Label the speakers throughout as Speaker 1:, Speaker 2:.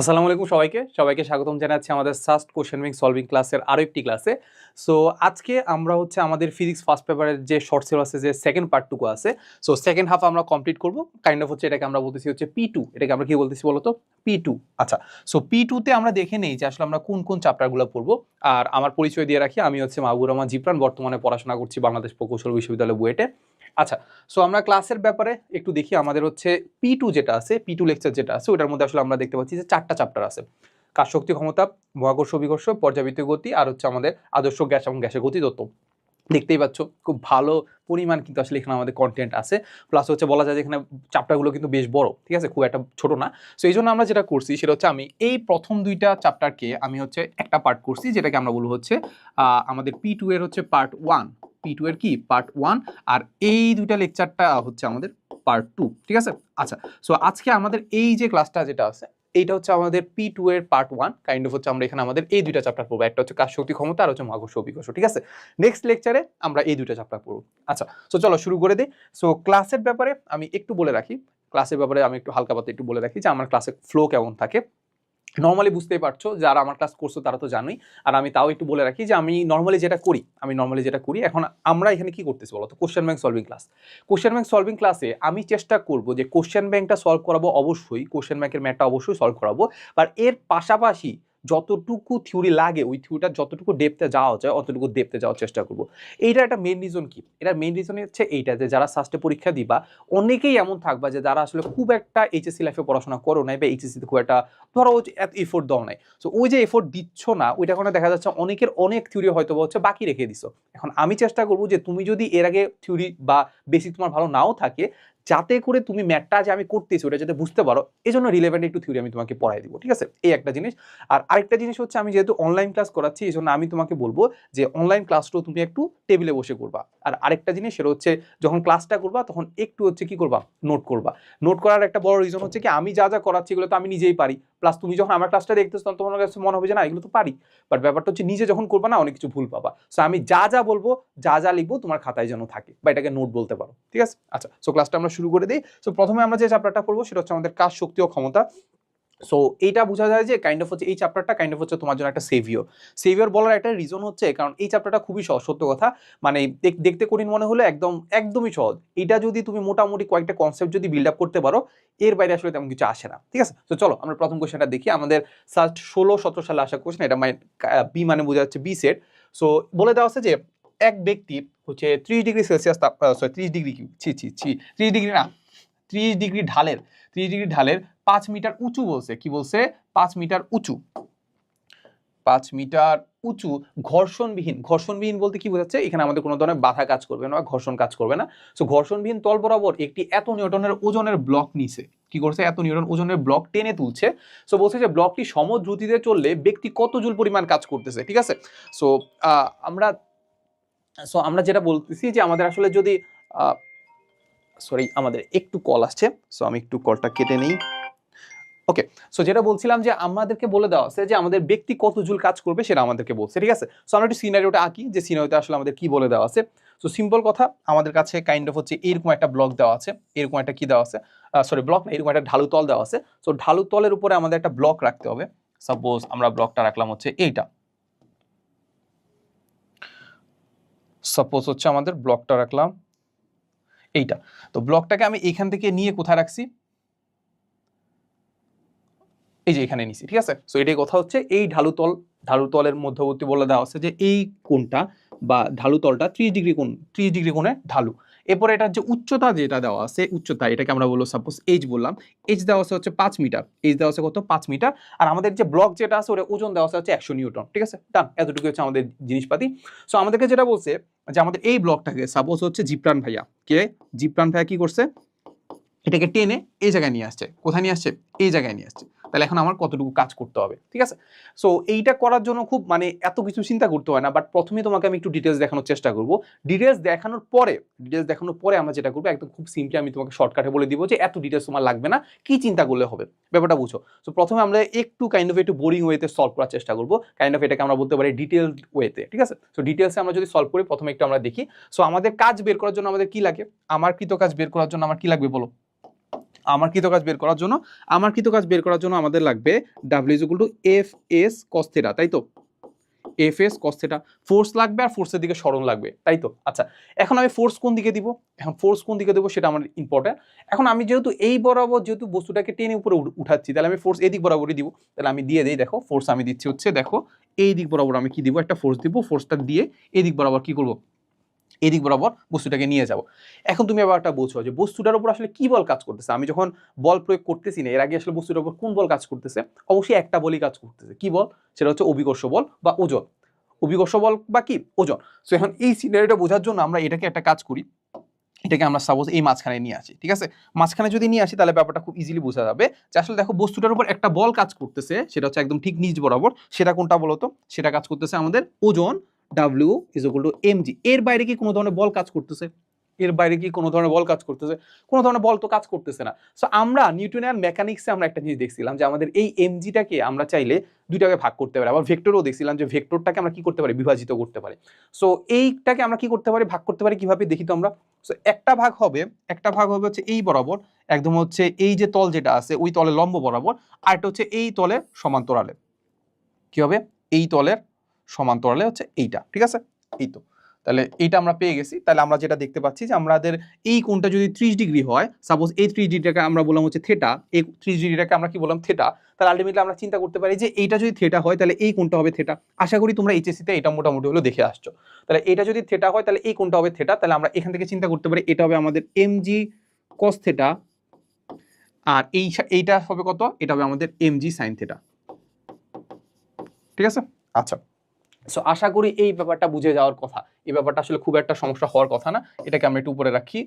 Speaker 1: আসসালামু আলাইকুম সবাইকে স্বাগতম জানাচ্ছি আমাদের সাস্ট কোশ্চেন ব্যাংক সলভিং ক্লাসের আরো একটি ক্লাসে। সো আজকে আমরা আমাদের ফিজিক্স ফার্স্ট পেপারের যে শর্ট সিলেবাসে যে সেকেন্ড পার্টটুকু আছে, সো সেকেন্ড হাফ আমরা কমপ্লিট করব। কাইন্ড অফ এটাকে আমরা বলতেছি P2, এটাকে আমরা কি বলতেছি বলতো, P2। আচ্ছা, সো P2 তে আমরা দেখে নেই যে আসলে আমরা কোন কোন চ্যাপ্টারগুলো পড়বো। আর আমার পরিচয় দিয়ে রাখি, আমি মাহবুবুর রহমান জিপ্রান, বর্তমানে পড়াশোনা করছি বাংলাদেশ প্রকৌশল বিশ্ববিদ্যালয় বুয়েটে। আচ্ছা, সো আমরা ক্লাসের ব্যাপারে একটু দেখি। আমাদের P2 যেটা আছে, P2 লেকচার যেটা আছে, ওটার মধ্যে আসলে আমরা দেখতে পাচ্ছি যে 4টা চ্যাপ্টার আছে। কাজ শক্তি ক্ষমতা, মহাকর্ষ বিকর্ষ, পর্যাবৃত্তীয় গতি, আর আমাদের আদর্শ গ্যাস এবং গ্যাসের গতি তত্ত্ব। দেখতেই পাচ্ছ খুব ভালো পরিমাণ কিন্তু আসলে এখানে আমাদের কন্টেন্ট আছে। প্লাস বলা যায় যে এখানে চ্যাপ্টারগুলো কিন্তু বেশ বড়, ঠিক আছে, খুব একটা ছোট না। সো এই জন্য আমরা যেটা করছি সেটা আমি এই প্রথম দুইটা চ্যাপ্টারকে আমি একটা পার্ট করছি, যেটাকে আমরা বলবো আমাদের P2 এর পার্ট 1। P2 এর কি পার্ট 1, আর এই দুইটা লেকচারটা আমাদের পার্ট 2, ঠিক আছে। আচ্ছা, সো আজকে আমাদের এই যে ক্লাসটা যেটা আছে, এইটা আমাদের P2 এর পার্ট 1। কাইন্ড অফ আমরা এখানে আমাদের এই দুইটা চ্যাপ্টার পড়বো, একটা কাজ শক্তি ক্ষমতা আর মহাকর্ষ বিকর্ষ, ঠিক আছে। নেক্সট লেকচারে আমরা এই দুইটা চ্যাপ্টার পড়বো। আচ্ছা, সো চলো শুরু করে দিই। সো ক্লাসের ব্যাপারে আমি একটু বলে রাখি, হালকা পাতলা একটু বলে রাখি যে আমার ক্লাসের ফ্লো কেমন থাকে। নর্মালি বুঝতেই পারছো, যারা আমার ক্লাস করছো তারা তো জানোই। আর আমি তাও একটু বলে রাখি যে আমি নর্মালি যেটা করি এখন আমরা এখানে কি করতেছি বলো তো, question bank solving class. Question bank solving ক্লাসে আমি চেষ্টা করব যে কোশ্চেন ব্যাংকটা সলভ করাবো, অবশ্যই কোশ্চেন ব্যাংকের ম্যাথটা অবশ্যই সলভ করাবো। আর এর পাশাপাশি যতটুকু থিওরি লাগে, ওই থিওরিটা যতটুকু ডেপথে যাওয়া যায় অতটুকু ডেপথে যাওয়ার চেষ্টা করব। এইটার একটা মেইন রিজন কি, এটার মেইন রিজন এইটা যে যারা সাস্টে পরীক্ষা দিবা, অনেকেই এমন থাকবা যে যারা আসলে খুব একটা এইচএসসি লাইফে পড়াশোনা করো নাই, বা এইচএসসিতে খুব একটা ধরো এত এফোর্ট দাও নাই। সো ওই যে এফোর্ট দিচ্ছ না, ওইটা কারণে দেখা যাচ্ছে অনেকের অনেক থিওরি হয়তো বাকি রেখে দিছো। এখন আমি চেষ্টা করবো যে তুমি যদি এর আগে থিওরি বা বেসিক তোমার ভালো নাও থাকে, যাতে করে তুমি ম্যাথটা যে আমি করতেছি ওটা যাতে বুঝতে পারো, এই জন্য রিলেভেন্ট একটু থিওরি আমি তোমাকে পড়াই দিব, ঠিক আছে। এই একটা জিনিস। আর আরেকটা জিনিস আমি যেহেতু অনলাইন ক্লাস করাচ্ছি, এই জন্য আমি তোমাকে বলবো যে অনলাইন ক্লাসটাও তুমি একটু টেবিলে বসে করবা। আর আরেকটা জিনিস সেটা যখন ক্লাসটা করবা তখন একটু কি করবা, নোট করবা। নোট করার একটা বড় রিজন কি, আমি যা যা করাচ্ছি এগুলো তো আমি নিজেই পারি। প্লাস তুমি যখন আমার ক্লাসটা দেখতেছো তখন তোমার কাছে মনে হবে যে না, এগুলো তো পারি। বাট ব্যাপারটা নিজে যখন করবা না, অনেক কিছু ভুল পাবা। সো আমি যা যা বলবো, যা যা লিখবো তোমার খাতায় যেন থাকে, বা এটাকে নোট বলতে পারো, ঠিক আছে। আচ্ছা, সো ক্লাসটা আমরা শুরু করে দিই। সো প্রথমে আমরা যে চ্যাপ্টারটা পড়বো সেটা আমাদের কাজ শক্তি ও ক্ষমতা। সো এইটা বোঝা যায় যে কাইন্ড অফ এই চ্যাপ্টারটা কাইন্ড অফ তোমার জন্য একটা সেভিয়র বলার একটা রিজন কারণ এই চ্যাপ্টারটা খুবই সহজ, সত্য কথা। মানে দেখতে কঠিন মনে হলে একদমই সহজ। এটা যদি তুমি মোটামুটি কয়েকটা কনসেপ্ট যদি বিল্ড আপ করতে পারো, এর বাইরে আসলে তেমন কিছু আসে না, ঠিক আছে। তো চলো আমরা প্রথম কোশ্চেনটা দেখি। আমাদের সাস্ট 16-17 সালে আসা কোশ্চেন, এটা বি মানে বোঝা যাচ্ছে বি সেট। সো বলে দেওয়া আছে যে এক ব্যক্তি 30 ডিগ্রি সেলসিয়াস 30 ডিগ্রি 30 ডিগ্রি ঢালের 5 মিটার উঁচু বলছে, কি বলছে, 5 মিটার উঁচু, 5 মিটার উঁচু ঘর্ষণবিহীন বলতে কি বোঝাচ্ছে, এখানে আমাদের কোনো ধরনের বাধা কাজ করবে না, ঘর্ষণ কাজ করবে না। সো ঘর্ষণবিহীন তল বরাবর একটি এত নিউটনের ওজনের ব্লক নিছে, কি করছে, এত নিউটন ওজনের ব্লক টেনে তুলছে। সো বলছে যে ব্লকটি সমদ্রুতিতে চললে ব্যক্তি কত জুল পরিমাণ কাজ করতেছে, ঠিক আছে। সো আমরা যেটা বলতেছি যে আমাদের আসলে যদি সরি, আমাদের একটু কল আসছে, সো আমি একটু কলটা কেটে নেই। ওকে, সো যেটা বলছিলাম যে আমাদেরকে বলে দেওয়া আছে যে আমাদের ব্যক্তি কত জুল কাজ করবে সেটা আমাদেরকে বলছে, ঠিক আছে। সো আমরা একটু সিনারিওটা আঁকি, যে সিনারিওতে আসলে আমাদের কি বলে দেওয়া আছে। সো সিম্পল কথা, আমাদের কাছে কাইন্ড অফ এরকম একটা ব্লক দেওয়া আছে, এরকম একটা কি দেওয়া আছে, সরি ব্লক না, এরকম একটা ঢালু তল দেওয়া আছে। সো ঢালু তলের উপরে আমাদের একটা ব্লক রাখতে হবে। সাপোজ আমরা ব্লকটা রাখলাম এইটা, সাপোজ আমাদের ব্লকটা রাখলাম এইটা। তো ব্লকটাকে আমি এখান থেকে নিয়ে কোথায় রাখছি, এই যে এখানে নিছি, ঠিক আছে। সো এটাই কথা এই ঢালু তলের মধ্যবর্তী বলে দেওয়া আছে যে এই কোণটা বা ঢালু তলটা 30 ডিগ্রি কোণে ঢালু। এরপরে এটার যে উচ্চতা যেটা দেওয়া আছে, উচ্চতা এটাকে আমরা বলবো সাপোজ এইচ বললাম। এইচ দেওয়া আছে 5 মিটার, এইচ দেওয়া আছে কত, 5 মিটার। আর আমাদের যে ব্লক যেটা আছে ওটা ওজন দেওয়া আছে 100 নিউটন, ঠিক আছে। ডান, এতটুকু আমাদের জিনিসপাতি। সো আমাদেরকে যেটা বলছে যে আমাদের এই ব্লকটাকে সাপোজ জিপ্রান ভাইয়া কি করছে, এটাকে টেনে এই জায়গায় নিয়ে আসছে, কোথায় নিয়ে আসছে, এই জায়গায় নিয়ে আসছে। তাহলে এখন আমার কতটুকু কাজ করতে হবে, ঠিক আছে। সো এইটা করার জন্য খুব এত কিছু চিন্তা করতে হয় না, বাট প্রথমে তোমাকে আমি একটু ডিটেলস দেখানোর চেষ্টা করব। ডিটেলস দেখানোর পরে আমরা যেটা করবো, একদম খুব সিম্পলি আমি তোমাকে শর্টকাটে বলে দিব যে এত ডিটেলস তোমার লাগবে না, কি চিন্তা করলে হবে, ব্যাপারটা বুঝো। সো প্রথমে আমরা একটু একটু বোরিং ওয়েতে সলভ করার চেষ্টা করবো, এটাকে আমরা বলতে পারি ডিটেল ওয়েতে, ঠিক আছে। সো ডিটেলসে আমরা যদি সলভ করি, প্রথমে একটু আমরা দেখি। সো আমাদের কাজ বের করার জন্য আমাদের কি লাগে, আমার কৃত কাজ বের করার জন্য আমার কি লাগবে বলো, আমার কৃত কাজ বের করার জন্য আমাদের লাগবে W is equal two F S cos theta, তাই তো? F S cos theta, force লাগবে আর ফোর্সের দিকে সরণ লাগবে, তাই তো? আচ্ছা, এখন আমি ফোর্স কোন দিকে দিব? এখন ফোর্স কোন দিকে দেবো সেটা আমার ইম্পর্টেন্ট। এখন আমি যেহেতু এই বরাবর যেহেতু বস্তুটাকে টেনে উপরে উঠাচ্ছি, তাহলে আমি ফোর্স এই দিক বরাবরই দিব। তাহলে আমি দিয়ে দিই, দেখো ফোর্স আমি দিচ্ছি হচ্ছে, দেখো এই দিক বরাবর আমি কি দিব, একটা ফোর্স দিব, ফোর্সটা দিয়ে এই দিক বরাবর কি করবো, এদিক বরাবর বস্তুটাকে নিয়ে যাব। এখন তুমি আবার একটা বোঝো যে বস্তুটার উপর আসলে কি বল কাজ করতেছে। আমি যখন বল প্রয়োগ করতেছি না, এর আগে আসলে বস্তুটার উপর কোন বল কাজ করতেছে? অবশ্যই একটা বলই কাজ করতেছে। কি বল? সেটা হচ্ছে অভিকর্ষ বল বা ওজন। অভিকর্ষ বল বা কি ওজন। সো এখন এই সিনারিওটা বোঝার জন্য আমরা এটাকে একটা কাজ করি, এটাকে আমরা সাপোজ এই মাঝখানে নিয়ে আসি, ঠিক আছে? মাঝখানে যদি নিয়ে আসি তাহলে ব্যাপারটা খুব ইজিলি বোঝা যাবে যে আসলে দেখো বস্তুটার উপর একটা বল কাজ করতেছে, সেটা হচ্ছে একদম ঠিক নিচ বরাবর। সেটা কোনটা বলতো? সেটা কাজ করতেছে আমাদের ওজন, W is equal two MG. এর বাইরে কি কোনো ধরনের বল কাজ করতেছে? এর বাইরে কি কোনো ধরনের বল কাজ করতেছে? কোনো ধরনের বল তো কাজ করতেছে না। সো আমরা নিউটনিয়ান মেকানিক্সে আমরা একটা জিনিস দেখছিলাম যে আমাদের এই এমজিটাকে আমরা চাইলে দুইটাকে ভাগ করতে পারি। আবার ভেক্টরও দেখছিলাম যে ভেক্টরটাকে আমরা কি করতে পারি, বিভাজিত করতে পারি। সো এইটাকে আমরা কি করতে পারি, ভাগ করতে পারি কিভাবে দেখি তো আমরা। সো একটা ভাগ হবে হচ্ছে এই বরাবর, একদম হচ্ছে এই যে তল যেটা আছে ওই তলের লম্ব বরাবর, আর একটা হচ্ছে এই তলের সমান্তরালে। কি হবে? এই তলের সমান্তরালে হচ্ছে এইটা, ঠিক আছে? এই তো, তাহলে এইটা আমরা পেয়ে গেছি। তাহলে আমরা যেটা দেখতে পাচ্ছি যে আমাদের এই কোণটা যদি 30 ডিগ্রি হয়, সাপোজ এই 30 ডিগ্রিটাকে আমরা বললাম হচ্ছে থিটা, এই 30 ডিগ্রিটাকে আমরা কি বললাম থিটা, তাহলে আলটিমেটলি আমরা চিন্তা করতে পারি যে এইটা যদি থিটা হয় তাহলে এই কোণটা হবে থিটা। আশা করি তোমরা এইচএসসি তে এটা মোটামুটি হলো দেখে আসছো। তাহলে এটা যদি থিটা হয় তাহলে এই কোণটা হবে থিটা, তাহলে আমরা এখান থেকে চিন্তা করতে পারি এটা হবে আমাদের এমজি কস থিটা, আর এইটা হবে কত? এটা হবে আমাদের এমজি সাইন থিটা, ঠিক আছে? আচ্ছা, সো আশা করি এই ব্যাপারটা বুঝে যাওয়ার কথা। এই ব্যাপারটা আসলে খুব একটা সমস্যা হওয়ার কথা না। এটাকে আমরা একটু উপরে রাখি।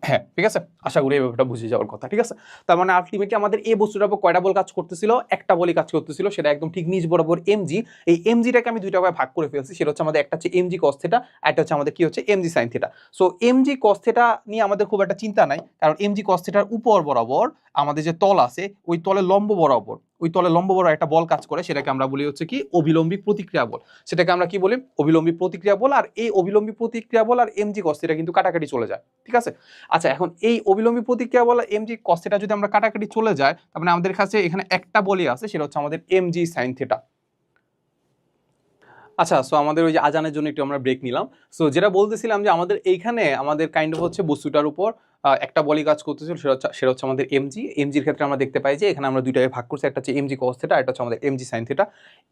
Speaker 1: হ্যাঁ, ঠিক আছে, আশা করি এই ব্যাপারটা বুঝে যাওয়ার কথা, ঠিক আছে? তার মানে আলটিমেটলি আমাদের এই বস্তুটার উপর কয়টা বল কাজ করতেছিল? একটা বলই কাজ করতেছিল, সেটা একদম ঠিক নিচ বরাবর এমজি। এই এমজিটাকে আমি দুইটা ভাগে ভাগ করে ফেলছি, সেটা হচ্ছে আমাদের একটা হচ্ছে এমজি কস থিটা, আর একটা হচ্ছে আমাদের কি হচ্ছে MG sine theta. So MG cos theta নিয়ে আমাদের খুব একটা চিন্তা নাই, কারণ এমজি কস থিটার উপর বরাবর আমাদের যে তল আছে ওই তলের লম্ব বরাবর, ওই তলে লম্ব বরাবর একটা বল কাজ করে, সেটাকে আমরা বলি হচ্ছে কি অভিলম্বী প্রতিক্রিয়া বল। সেটাকে আমরা কি বলি? অভিলম্বী প্রতিক্রিয়া বল। আর এই অভিলম্বী প্রতিক্রিয়া বল আর এমজি কস থিটা কিন্তু কাটাকাটি চলে যায়, ঠিক আছে? আচ্ছা, এখন এই অবিলম্বী প্রতিক্রিয়া বলা এমজি কস থিটা যদি আমরা কাটাকাটি চলে যায়, তার মানে আমাদের কাছে এখানে একটা বলই আছে, সেটা হচ্ছে আমাদের এমজি সাইন থিটা। আচ্ছা, সো আমাদের ওই যে আজানের জন্য একটু আমরা ব্রেক নিলাম। সো যেটা বলতেছিলাম যে আমাদের এইখানে আমাদের কাইন্ড অফ হচ্ছে বস্তুটার উপর একটা বলই কাজ করতেছিল, সেটা হচ্ছে আমাদের এমজি। এমজির ক্ষেত্রে আমরা দেখতে পাই যে এখানে আমরা দুইটাকে ভাগ করছি, একটা হচ্ছে এমজি কস থিটা, একটা হচ্ছে আমাদের এমজি সাইন থিটা।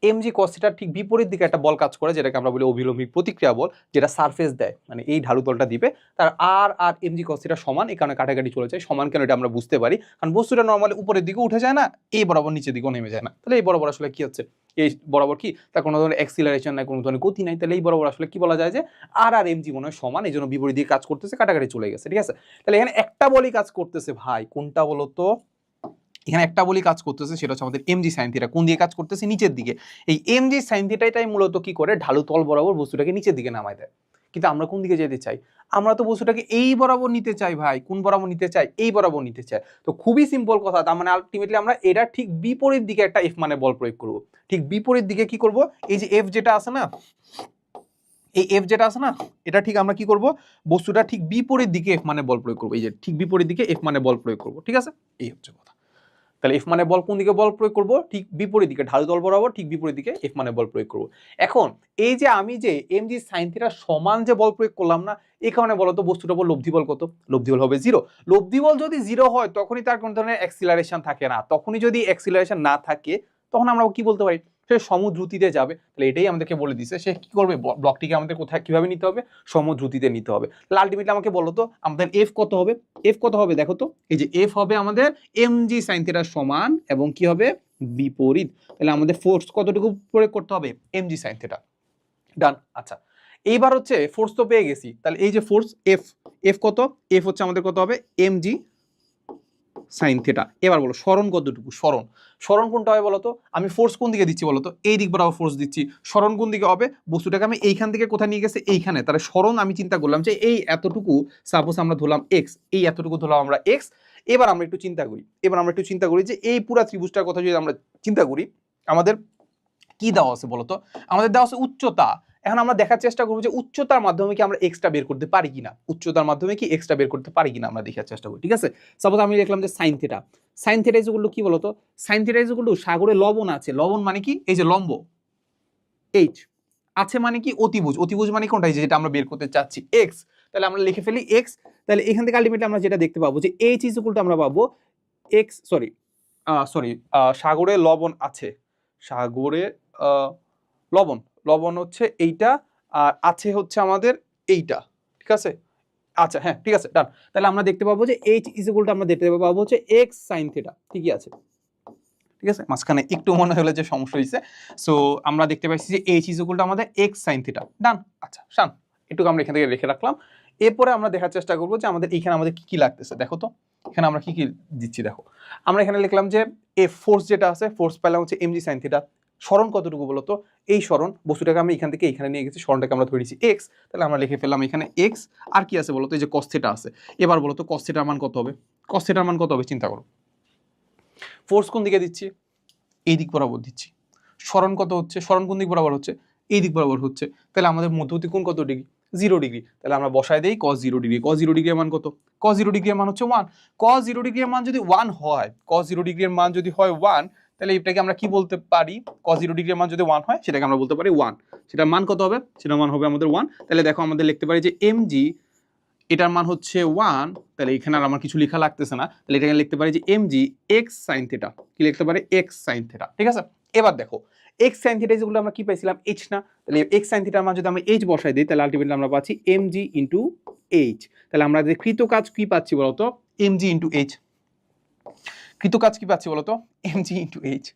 Speaker 1: এমজি কস থিটার ঠিক বিপরীত দিকে একটা বল কাজ করে, যেটাকে আমরা বলি অভিলম্বী প্রতিক্রিয়া বল, যেটা সারফেস দেয়, মানে এই ঢালু তলটা দিবে। তার আর এমজি কস থিটা সমান, এই কারণে কাটাকাটি চলে যায়। সমান কেন এটা আমরা বুঝতে পারি, কারণ বস্তুটা নর্মালি উপরের দিকে উঠে যায় না, এই বরাবর নিচের দিকেও নেমে যায় না। তাহলে এই বরাবর আসলে কি হচ্ছে, এই বরাবর কি তার কোনো ধরনের অ্যাক্সিলারেশন নাই, কোনো ধরনের গতি নাই। তাহলে এই বরাবর আসলে কি বলা যায় যে আর এমজি মনে হয় সমান, এই জন্য বিপরীত দিকে কাজ করতেছে, কাটাকাটি চলে গেছে, ঠিক আছে? তাহলে এখানে একটা বলই কাজ করতেছে ভাই, কোনটা বলো তো? এখানে একটা বলই কাজ করতেছে, সেটা হচ্ছে আমাদের এমজি সাইন থিটা। কোন দিকে কাজ করতেছে? নিচের দিকে। এই এমজি সাইন থিটাটাই মূলত কি করে, ঢালু তল বরাবর বস্তুটাকে নিচের দিকে নামায় দেয়। কিন্তু আমরা কোন দিকে যেতে চাই? আমরা তো বস্তুটাকে এই বরাবর নিতে চাই ভাই। কোন বরাবর নিতে চাই? এই বরাবর নিতে চাই। তো খুবই সিম্পল কথা, তার মানে আলটিমেটলি আমরা এটা ঠিক বিপরীত দিকে একটা এফ মানে বল প্রয়োগ করব। ঠিক বিপরীত দিকে কি করব? এই যে এফ যেটা আছে না, এই এফ যেটা আছে না, এটা ঠিক আমরা কি করব, বস্তুটা ঠিক বিপরীত দিকে এফ মানে বল প্রয়োগ করব। এই যে ঠিক বিপরীত দিকে এফ মানে বল প্রয়োগ করব, ঠিক আছে? এই হচ্ছে কথা। তাহলে এফ মানে বল কোন দিকে বল প্রয়োগ করব? ঠিক বিপরীত দিকে, ঢালু তল বরাবর ঠিক বিপরীত দিকে এফ মানে বল প্রয়োগ করব। এখন এই যে আমি যে এমজি সাইন থিটা সমান যে বল প্রয়োগ করলাম না, এই কারণে বলতো বস্তুটার উপর লব্ধি বল কত? লব্ধি বল হবে 0। লব্ধি বল যদি 0 হয় তখনই তার কোন ধরনের অ্যাক্সিলারেশন থাকে না। তখনই যদি অ্যাক্সিলারেশন না থাকে তখন আমরা কি বলতে পারি, সে সমদ্রুতিতে যাবে। তাহলে এটাই আমাদেরকে বলে দিচ্ছে সে কি করবে, ব্লকটিকে আমাদের কোথায় কিভাবে নিতে হবে, সমদ্রুতিতে নিতে হবে। তাহলে আলটিমেটলি আমাকে বলো তো আমাদের এফ কত হবে? এফ কত হবে দেখো তো, এই যে এফ হবে আমাদের এমজি সাইন থিটার সমান এবং কি হবে বিপরীত। তাহলে আমাদের ফোর্স কতটুকু প্রয়োগ করতে হবে? MG sine theta. ডান। আচ্ছা, এইবার হচ্ছে ফোর্স তো পেয়ে গেছি, তাহলে এই যে ফোর্স এফ, এফ কত? এফ হচ্ছে আমাদের কত হবে? MG sine theta. এবার বলো সরণ কতটুকু? সরণ কোনটা হবে বলতো? আমি ফোর্স কোন দিকে দিচ্ছি বলতো? এই দিক বরাবর ফোর্স দিচ্ছি। সরণ কোন দিকে হবে? বস্তুটাকে আমি এইখান থেকে কোথায় নিয়ে গেছে? এইখানে। তাহলে সরণ আমি চিন্তা করলাম যে এই এতটুকু, সাপোজ আমরা ধরলাম এক্স, এই এতটুকু ধরলাম আমরা এক্স। এবার আমরা একটু চিন্তা করি যে এই পুরা ত্রিভুজটার কথা যদি আমরা চিন্তা করি, আমাদের কি দেওয়া আছে বলতো, আমাদের দেওয়া আছে উচ্চতা। এখন আমরা দেখার চেষ্টা করবো যে উচ্চতার মাধ্যমে কি আমরা এক্সটা বের করতে পারি কিনা, উচ্চতার মাধ্যমে কি এক্সটা বের করতে পারি কিনা আমরা দেখার চেষ্টা করি। ঠিক আছে, সাপোজ আমি লিখলাম যে sine theta. Sine theta is equal two কি বলতো, sine theta is equal two সাগরে লবণ আছে, লবণ মানে কি এই যে লম্ব এইচ, আছে মানে কি অতিভুজ, অতিভুজ মানে কোনটা যেটা আমরা বের করতে চাচ্ছি এক্স, তাহলে আমরা লিখে ফেলি এক্স। তাহলে এখান থেকে আলটিমেটলি আমরা যেটা দেখতে পাবো যে এইচ ইজ ইকুয়াল টু আমরা পাবো এক্স, সাগরে লবণ আছে, সাগরে লবণ, লবণ হচ্ছে এইটা, আর আছে হচ্ছে আমাদের এইটা। ঠিক আছে, আচ্ছা হ্যাঁ ঠিক আছে ডান। তাহলে আমরা দেখতে পাবো যে এইচ ইজ ইকুয়াল টু আমরা দেখতে পাবো হচ্ছে এক্স সাইন থিটা। ঠিকই আছে, ঠিক আছে, মাঝখানে একটু মনে হলো যে সমস্যা হয়েছে। সো আমরা দেখতে পাচ্ছি যে এইচ ইজ ইকুয়াল টু আমাদের এক্স সাইন থিটা। ডান, আচ্ছা শান, একটু আমরা এখান থেকে রেখে রাখলাম। এরপরে আমরা দেখার চেষ্টা করবো যে আমাদের এখানে আমাদের কি কি লাগতেছে। দেখো তো এখানে আমরা কি কি দিচ্ছি, দেখো আমরা এখানে লিখলাম যে এ ফোর্স যেটা আছে, ফোর্স পেলাম হচ্ছে এমজি সাইন থিটা। স্মরণ কতটুকু বলতো, এই স্মরণ বস্তুটাকে আমি এখান থেকে এখানে নিয়ে গেছি, স্মরণটাকে আমরা ধরে দিচ্ছি এক্স, তাহলে আমরা লিখে ফেললাম এখানে এক্স। আর কি আছে বলতো, এই যে কস থিটা আছে। এবার বলতো কস থিটার মান কত হবে, কস থিটার মান কত হবে চিন্তা করো। ফোর্স কোন দিকে দিচ্ছি, এই দিক বরাবর দিচ্ছি। স্মরণ কত হচ্ছে, স্মরণ কোন দিক বরাবর হচ্ছে, এই দিক বরাবর হচ্ছে। তাহলে আমাদের মধ্যবর্তী কোণ কত ডিগ্রি, 0 ডিগ্রি। তাহলে আমরা বসায় দেই cos 0 ডিগ্রি। cos 0 ডিগ্রির মান কত, cos 0 ডিগ্রির মান হচ্ছে 1। cos 0 ডিগ্রির মান যদি 1 হয়, cos 0 ডিগ্রির মান যদি হয় 1, তাহলে এটাকে আমরা কি বলতে পারি, cos 0 ডিগ্রির মান যদি 1 হয় সেটাকে আমরা বলতে পারি 1। সেটার মান কত হবে, সেটার মান হবে আমাদের 1। তাহলে দেখো আমাদের লিখতে পারি যে mg, এটার মান হচ্ছে 1। তাহলে এখানে আর আমার কিছু লেখা লাগতেছে না, তাহলে এটাকে লিখতে পারি যে mg x sin থিটা। কি লিখতে পারি, x sin থিটা। ঠিক আছে, এবার দেখো x sin থিটা যেগুলো আমরা কি পাইছিলাম h না, তাহলে x sin থিটার মান যদি আমরা h বসাই দিই তাহলে আলটিমেটলি আমরা পাচ্ছি mg ইনটু h। তাহলে আমরা যে কৃত কাজ কি পাচ্ছি বলতো, mg ইনটু h। কৃত কাজ কি পাচ্ছি বলতো, mg ইনটু h।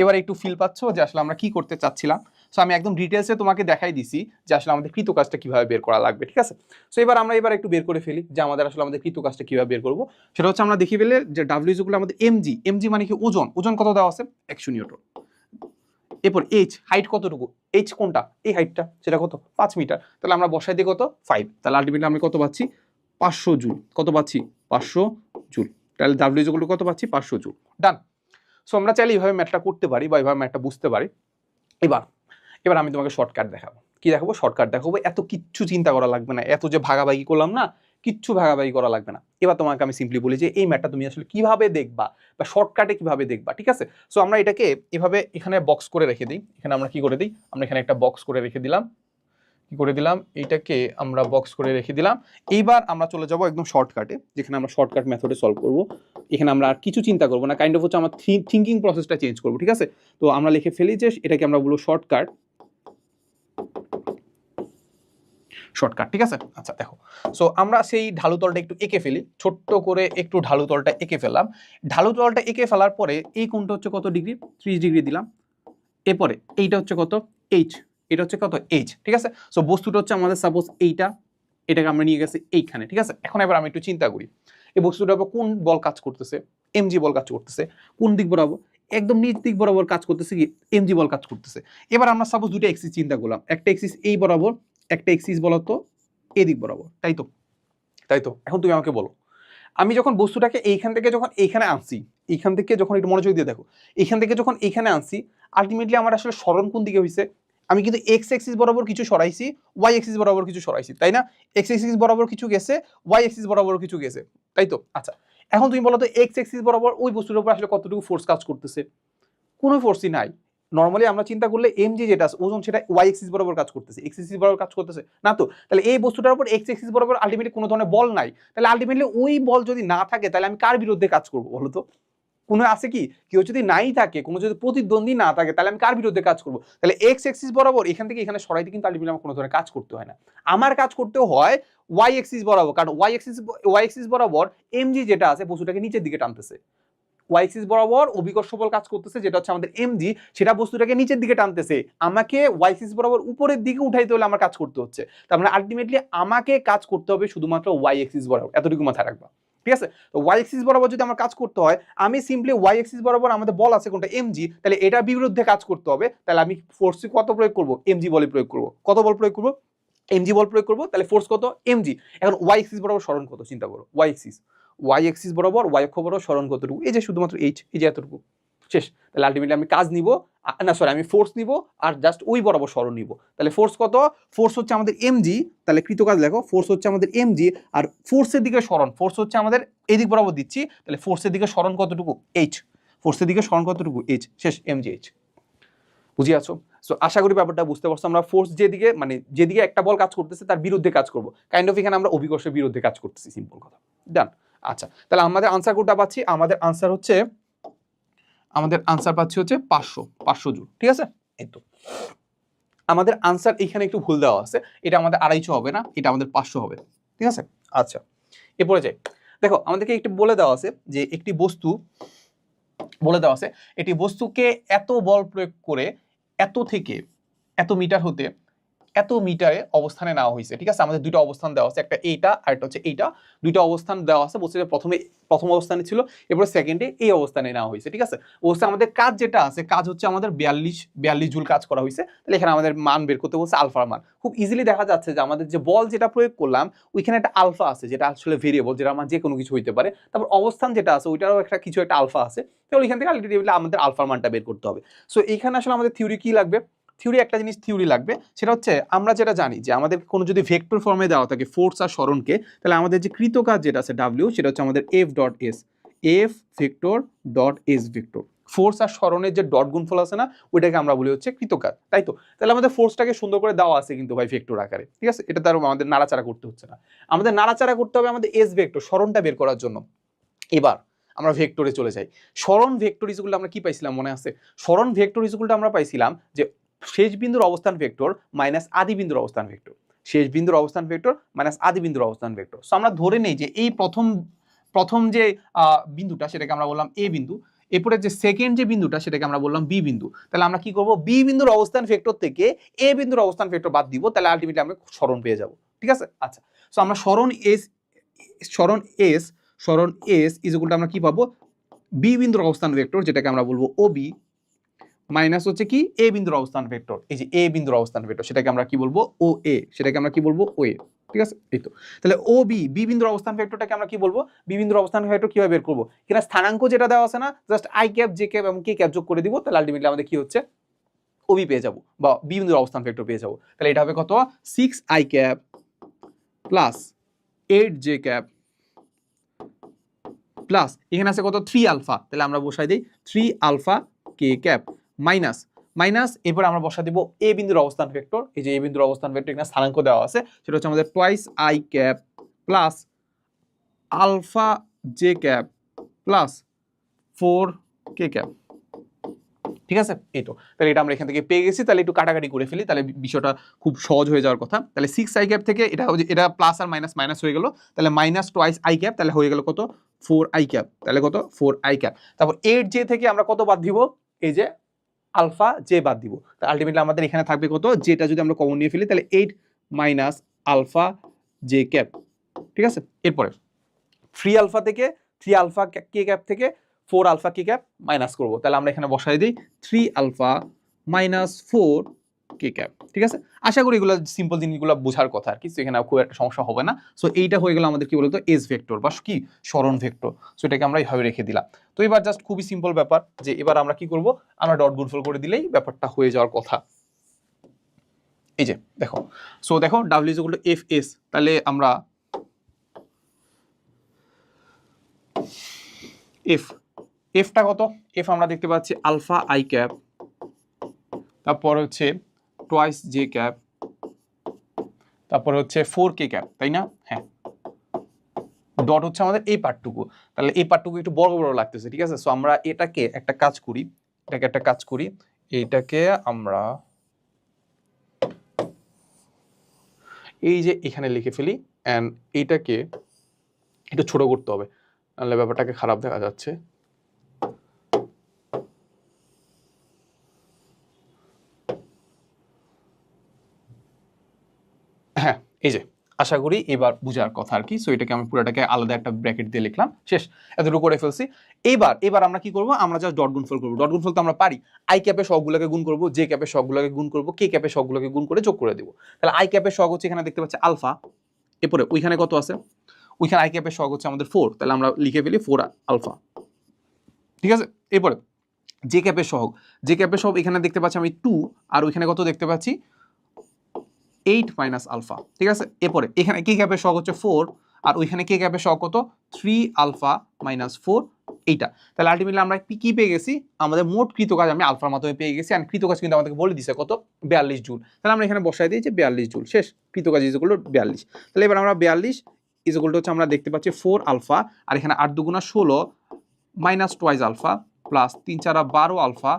Speaker 1: এবার একটু ফিল পাচ্ছ যে আসলে আমরা কি করতে চাচ্ছিলাম। সো আমি একদম ডিটেলসে তোমাকে দেখাই দিছি যে আসলে আমাদের কৃত কাজটা কিভাবে বের করা লাগবে। ঠিক আছে, সো এবার আমরা একটু বের করে ফেলি যে আমাদের আসলে আমাদের কৃত কাজটা কিভাবে বের করবো। সেটা হচ্ছে আমরা দেখি ফেলে যে ডাব্লিউ ইজ ইকুয়াল টু আমাদের mg, mg মানে কি ওজন, ওজন কত দেওয়া আছে 100 নিউটন। এরপর h, হাইট কতটুকু, h কোনটা এই হাইটটা, সেটা কত 5 মিটার। তাহলে আমরা বসাই দিই কত 5, তাহলে আলটিমেটলি আমরা কত পাচ্ছি 500 জুল। কত পাচ্ছি 500 জুল। তাহলে ডাব্লিউ ইজ ইকুয়াল টু কত পাচ্ছি 500 জুল। ডান। সো আমরা চাইলে এইভাবে ম্যাথটা করতে পারি বা এইভাবে ম্যাথটা বুঝতে পারি। এবার আমি তোমাকে শর্টকাট দেখাবো। কি দেখাবো, শর্টকাট দেখাবো। এত কিচ্ছু চিন্তা করা লাগবে না, এত যে ভাগাভাগি করলাম না, কিচ্ছু ভাগাভাগি করা লাগবে না। এবার তোমাকে আমি সিম্পলি বলি যে এই ম্যাথটা তুমি আসলে কিভাবে দেখবা বা শর্টকাটে কিভাবে দেখবা। ঠিক আছে, সো আমরা এটাকে এভাবে এখানে বক্স করে রেখে দিই। এখানে আমরা কি করে দিই, আমরা এখানে একটা বক্স করে রেখে দিলাম। কি করে দিলাম, এইটাকে আমরা বক্স করে রেখে দিলাম। এইবার আমরা চলে যাব একদম শর্টকাটে, যেখানে আমরা শর্টকাট মেথডে সলভ করব। এখানে আমরা আর কিছু চিন্তা করবো না, কাইন্ড অফ হচ্ছে আমরা থিঙ্কিং প্রসেসটা চেঞ্জ করবো। ঠিক আছে, তো আমরা লিখে ফেলি যে এটাকে আমরা বলবো শর্টকাট। শর্টকাট, ঠিক আছে। আচ্ছা দেখো, সো আমরা সেই ঢালু তলটা একটু এঁকে ফেলি, ছোট্ট করে একটু ঢালু তলটা এঁকে ফেললাম। ঢালু তলটা এঁকে ফেলার পরে এই কোণটা হচ্ছে কত ডিগ্রি, 30 ডিগ্রি দিলাম। এরপরে এইটা হচ্ছে কত এইচ, এটা হচ্ছে কত এইচ। ঠিক আছে, সো বস্তুটা হচ্ছে আমাদের সাপোজ এইটা, এটাকে আমরা নিয়ে গেছি এইখানে। ঠিক আছে, এখন এবার আমি একটু চিন্তা করি এই বস্তুটার উপর কোন বল কাজ করতেছে, এমজি বল কাজ করতেছে। কোন দিক বরাবর, একদম নিচ দিক বরাবর কাজ করতেছে কি এমজি বল কাজ করতেছে। এবার আমরা সাপোজ দুটো এক্সিস চিন্তা করলাম, একটা এক্সিস এই বরাবর, একটা এক্সিস বলতো এদিক বরাবর, তাই তো, তাই তো। এখন তুমি আমাকে বলো, আমি যখন বস্তুটাকে এইখান থেকে যখন এইখানে আনছি, এইখান থেকে যখন একটু মনোযোগ দিয়ে দেখো, এইখান থেকে যখন এইখানে আনছি, আলটিমেটলি আমার আসলে সরণ কোন দিকে হয়েছে, আমি কিন্তু এক্স এক্সিস বরাবর কিছু সরাইছি, ওয়াই এক্সিস বরাবর কিছু সরাইছি, তাই না। এক্স এক্সিস বরাবর কিছু গেছে, ওয়াই এক্সিস বরাবর কিছু গেছে, তাই তো। আচ্ছা এখন তুমি বলো তো এক্স এক্সিস বরাবর ওই বস্তুটার উপর আসলে কতটুকু ফোর্স কাজ করতেছে, কোনো ফোর্সই নাই। নর্মালি আমরা চিন্তা করলে এমজি যেটা আছে ওজন, সেটা ওয়াই এক্সিস বরাবর কাজ করতেছে, এক্স এক্সিস বরাবর কাজ করতেছে না তো। তাহলে এই বস্তুটার উপর এক্স এক্সিস বরাবর আলটিমেটলি কোনো ধরনের বল নাই। তাহলে আলটিমেটলি ওই বল যদি না থাকে তাহলে আমি কার বিরুদ্ধে কাজ করবো বলো তো। কোনো আছে কি, কেউ যদি নাই থাকে, কোনো যদি প্রতিদ্বন্দ্বী না থাকে, তাহলে আমি কার বিরুদ্ধে কাজ করবো। তাহলে এক্স এক্সিস বরাবর এখান থেকে এখানে সরাইতে কিন্তু আলটিমেটলি আমার কোনো ধরনের কাজ করতে হয় না, আমার কাজ করতেও হয় ওয়াই এক্সিস বরাবর। কারণ ওয়াই এক্সিস বরাবর এমজি যেটা আছে বস্তুটাকে নিচের দিকে টানতেছে, ওয়াই এক্সিস বরাবর অভিকর্ষ বল কাজ করতেছে যেটা হচ্ছে আমাদের এমজি, সেটা বস্তুটাকে নিচের দিকে টানতেছে। আমাকে ওয়াই এক্সিস বরাবর উপরের দিকে উঠাইতে হলে আমার কাজ করতে হচ্ছে। তার মানে আলটিমেটলি আমাকে কাজ করতে হবে শুধুমাত্র ওয়াই এক্সিস বরাবর, এতটুকু মাথায় রাখবা। ঠিক আছে, তো ওয়াই এক্সিস বরাবর যদি আমার কাজ করতে হয়, আমি সিম্পলি ওয়াই এক্সিস বরাবর আমাদের বল আছে কোনটা এমজি, তাহলে এটা বিরুদ্ধে কাজ করতে হবে। তাহলে আমি ফোর্স কত প্রয়োগ করব, এমজি বলে প্রয়োগ করব। কত বল প্রয়োগ করব, এমজি বল প্রয়োগ করব। তাহলে ফোর্স কত এমজি। এখন ওয়াই এক্সিস বরাবর সরণ কত চিন্তা করো, ওয়াই এক্সিস বরাবর ওয়াই অক্ষ বরাবর সরণ কতটুকু, এই যে শুধুমাত্র এইচ, এই যে এতটুকু। শেষ। তাহলে আলটিমেটলি আমি কাজ নিব, না সরি আমি ফোর্স নিব আর জাস্ট ওই বরাবর সরণ নিব। তাহলে ফোর্স কত? ফোর্স হচ্ছে আমাদের mg, তাহলে কৃতকাজ লেখো, ফোর্স হচ্ছে আমাদের mg, আর ফোর্সের দিকে সরণ, ফোর্স হচ্ছে আমাদের এই দিক বরাবর দিচ্ছি, তাহলে ফোর্সের দিকে সরণ কতটুকু? h, ফোর্সের দিকে সরণ কতটুকু? h, শেষ, mgh। বুঝি আছো? সো আশা করি ব্যাপারটা বুঝতে পারছো। আমরা ফোর্স যেদিকে মানে যেদিকে একটা বল কাজ করতেছে তার বিরুদ্ধে কাজ করব, কাইন্ড অফ এখানে আমরা অভিকর্ষের বিরুদ্ধে কাজ করতেছি, সিম্পল কথা। ডান। আচ্ছা, তাহলে আমাদের আনসার কোনটা পাচ্ছি? আমাদের আনসার পাচ্ছি হচ্ছে 500 জুল। ঠিক আছে, এই তো আমাদের আনসার। এখানে একটু ভুল দেওয়া আছে, এটা আমাদের 250 হবে না, এটা আমাদের 500 হবে। ঠিক আছে, আচ্ছা এরপরে যাই। দেখো আমাদেরকে একটু বলে দেওয়া আছে যে একটি বস্তুকে এত বল প্রয়োগ করে এত থেকে এত মিটার হতে এত মিটারে অবস্থানে নেওয়া হয়েছে। ঠিক আছে, আমাদের দুটো অবস্থান দেওয়া আছে, একটা এইটা আর একটা হচ্ছে এইটা, দুটো অবস্থান দেওয়া আছে। বলছে যে প্রথম অবস্থানে ছিল, এরপর সেকেন্ডে এই অবস্থানে নেওয়া হয়েছে। ঠিক আছে, বলছে আমাদের কাজ যেটা আছে, কাজ হচ্ছে আমাদের 42 জুল কাজ করা হয়েছে। তাহলে এখানে আমাদের মান বের করতে বলছে, আলফার মান। খুব ইজিলি দেখা যাচ্ছে যে আমাদের যে বল যেটা প্রয়োগ করলাম ওইখানে একটা আলফা আছে, যেটা আসলে ভেরিয়েবল, যেটা আমার যে কোনো কিছু হইতে পারে। তারপর অবস্থান যেটা আছে ওইটারও কিছু একটা আলফা আছে। তাহলে ওইখান থেকে আলটিমেটলি আমাদের আলফার মানটা বের করতে হবে। সো এইখানে আসলে আমাদের থিওরি কি লাগবে? একটা জিনিস থিওরি লাগবে, সেটা হচ্ছে আমরা যেটা জানি যে আমাদের কোনো যদি ভেক্টর ফর্মে দেওয়া থাকে ফোর্স আর সরণকে, তাহলে আমাদের যে কৃতকাজ যেটা আছে ডাব্লিউ, সেটা হচ্ছে আমাদের F dot S, F vector dot S vector. Force আর সরণের যে ডট গুণফল আছে না, ওইটাকে আমরা বলি হচ্ছে কৃতকাজ, তাই তো? তাহলে আমাদের ফোর্সটাকে সুন্দর করে দেওয়া আছে কিন্তু ভাই ভেক্টর আকারে। ঠিক আছে, এটা তার আমাদের নাড়াচাড়া করতে হচ্ছে না। আমাদের নাড়াচাড়া করতে হবে আমাদের এস ভেক্টর, সরণটা বের করার জন্য। এবার আমরা ভেক্টরে চলে যাই। সরণ ভেক্টর ইকুয়াল আমরা কি পাইছিলাম মনে আছে? সরণ ভেক্টর ইকুয়াল আমরা পাইছিলাম যে শেষ বিন্দুর অবস্থান ভেক্টর মাইনাস আদি বিন্দুর অবস্থান ভেক্টর, শেষ বিন্দুর অবস্থান ভেক্টর মাইনাস আদি বিন্দুর অবস্থান ভেক্টর। সো আমরা ধরে নেই যে এই প্রথম যে বিন্দুটা সেটাকে আমরা বললাম এ বিন্দু, এরপরে যে সেকেন্ড যে বিন্দুটা সেটাকে আমরা বললাম বি বিন্দু। তাহলে আমরা কি করব? বি বিন্দুর অবস্থান ভেক্টর থেকে এ বিন্দুর অবস্থান ভেক্টর বাদ দিব, তাহলে আলটিমেটলি আমরা সরণ পেয়ে যাব। ঠিক আছে, আচ্ছা সো আমরা সরণ এস ইকুয়াল আমরা কি পাবো? বি বিন্দুর অবস্থান ভেক্টর, যেটাকে আমরা বলবো ও বি, মাইনাস হচ্ছে কি এ বিন্দুর অবস্থান ভেক্টর, এই যে এ বিন্দুর অবস্থান ভেক্টর, সেটাকে আমরা কি বলবো? ও এ, সেটাকে আমরা কি বলবো? ও এ। ঠিক আছে, এই তো। তাহলে ও বি, বি বিন্দুর অবস্থান ভেক্টরটাকে আমরা কি বলবো? বি বিন্দুর অবস্থান ভেক্টর কিভাবে বের করবো? এখানে স্থানাঙ্ক যেটা দেওয়া আছে না, just I cap, J cap এবং কে ক্যাপ যোগ করে দিব, তাহলে আলটিমেটলি আমাদের কি হচ্ছে? ও বি পেয়ে যাবো, বা বি বিন্দুর অবস্থান ভেক্টর পেয়ে যাবো। তাহলে এটা হবে কত? 6 I cap plus 8 J cap plus এখানে আছে কত? 3 আলফা, তাহলে আমরা বসাই দিই 3 আলফা কে ক্যাপ মাইনাস এরপর আমরা বসা দিব এ বিন্দুর অবস্থান ভেক্টর, এই যে এ বিন্দুর অবস্থান ভেক্টর এখানে স্থানাঙ্ক দেওয়া আছে, সেটা হচ্ছে আমাদের twice i cap plus alpha j cap plus 4 k cap. ঠিক আছে, এই তো। তাহলে এটা আমরা এখান থেকে পেয়ে গেছি, তাহলে একটু কাটাকাটি করে ফেলি, তাহলে বিষয়টা খুব সহজ হয়ে যাওয়ার কথা। তাহলে 6 আই ক্যাপ থেকে এটা প্লাস আর মাইনাস হয়ে গেল, তাহলে মাইনাস টুয়াইস আই ক্যাপ, তাহলে হয়ে গেল কত? 4 আই ক্যাপ, তাহলে কত? 4 আই ক্যাপ। তারপর 8 জে থেকে আমরা কত বাদ দিব? এই যে আলফা জে বাদ দিব, তাহলে আলটিমেটলি আমাদের এখানে থাকবে কত? যেটা যদি আমরা কমন নিয়ে ফেলি তাহলে 8 মাইনাস আলফা জে ক্যাপ। ঠিক আছে, এরপরে 3 আলফা থেকে 3 আলফা কে ক্যাপ থেকে 4 আলফা কে ক্যাপ মাইনাস করব, তাহলে আমরা এখানে বসাই দিই 3 আলফা মাইনাস 4 কে ক্যাপ। ঠিক আছে, আশা করি এগুলো সিম্পল জিনিসগুলো বোঝার কথা আর কি, এখানে খুব একটা সমস্যা হবে না। সো এইটা হয়ে গেল আমাদের কি বলতো? এস ভেক্টর বা কি সরণ ভেক্টর। সো এটাকে আমরা এইভাবে রেখে দিলাম। তো এবার জাস্ট খুবই সিম্পল ব্যাপার, যে এবার আমরা কি করব? আমরা ডট গুণফল করে দিলেই ব্যাপারটা হয়ে যাওয়ার কথা। এই যে দেখো, সো দেখো W is equal two F S, তাহলে আমরা এফটা কত? এফ আমরা দেখতে পাচ্ছি আলফা আই ক্যাপ, তারপর হচ্ছে টুয়াইস জে ক্যাপ, তারপর হচ্ছে 4 কে ক্যাপ, তাই না? হ্যাঁ, ডট হচ্ছে আমাদের এই পার্টটুকু, তাহলে এই পার্টটুকু একটু বড় বড় লাগতেছে। ঠিক আছে, সো আমরা এটাকে একটা কাজ করি, এইটাকে আমরা এই যে এখানে লিখে ফেলি, এন্ড এইটাকে একটু ছোট করতে হবে, নাহলে ব্যাপারটাকে খারাপ দেখা যাচ্ছে। হ্যাঁ, এই যে আশা করি এবার বুঝার কথা আর কি। সো এটাকে আমি পুরোটাকে আলাদা একটা ব্র্যাকেট দিয়ে লিখলাম, শেষ, এতটুকু করে ফেলছি। এবার আমরা কি করব? আমরা জাস্ট ডট গুণফল করব। ডট গুণফল তো আমরা পারি, আই ক্যাপের সবগুলোকে গুণ করব, জে ক্যাপের সবগুলোকে গুণ করব, কে ক্যাপের সবগুলোকে গুণ করে যোগ করে দেব। তাহলে আই ক্যাপের সহগ হচ্ছে এখানে দেখতে পাচ্ছি আলফা, এরপরে ওইখানে কত আছে? ওইখানে আই ক্যাপের সহগ হচ্ছে আমাদের 4, তাহলে আমরা লিখে ফেলি 4 আলফা। ঠিক আছে, এরপরে জে ক্যাপের সহগ, জে ক্যাপের সহগ এখানে দেখতে পাচ্ছি আমি 2, আর ওইখানে কত দেখতে পাচ্ছি 8 মাইনাস আলফা, ঠিক আছে। এরপরে এখানে কে ক্যাপের সহগ হচ্ছে 4, আর ওইখানে কে ক্যাপের সহগ কত 3 আলফা মাইনাস 4, এইটা। তাহলে আলটিমেটলি আমরা কি পেয়ে গেছি, আমাদের মোট কৃতকাজ আমি আলফার মাধ্যমে পেয়ে গেছি, আর কৃতকাজ কিন্তু আমাদেরকে বলে দিছে কত 42 জুল। তাহলে আমরা এখানে বসাই দিই যে 42 জুল, শেষ। কৃতকাজ ইজ ইকুয়াল টু 42। তাহলে এবার আমরা 42 ইজ ইকুয়াল টু হচ্ছে আমরা দেখতে পাচ্ছি 4 আলফা, আর এখানে 8 দুগুণা 16 minus twice alpha plus 3 4 12 alpha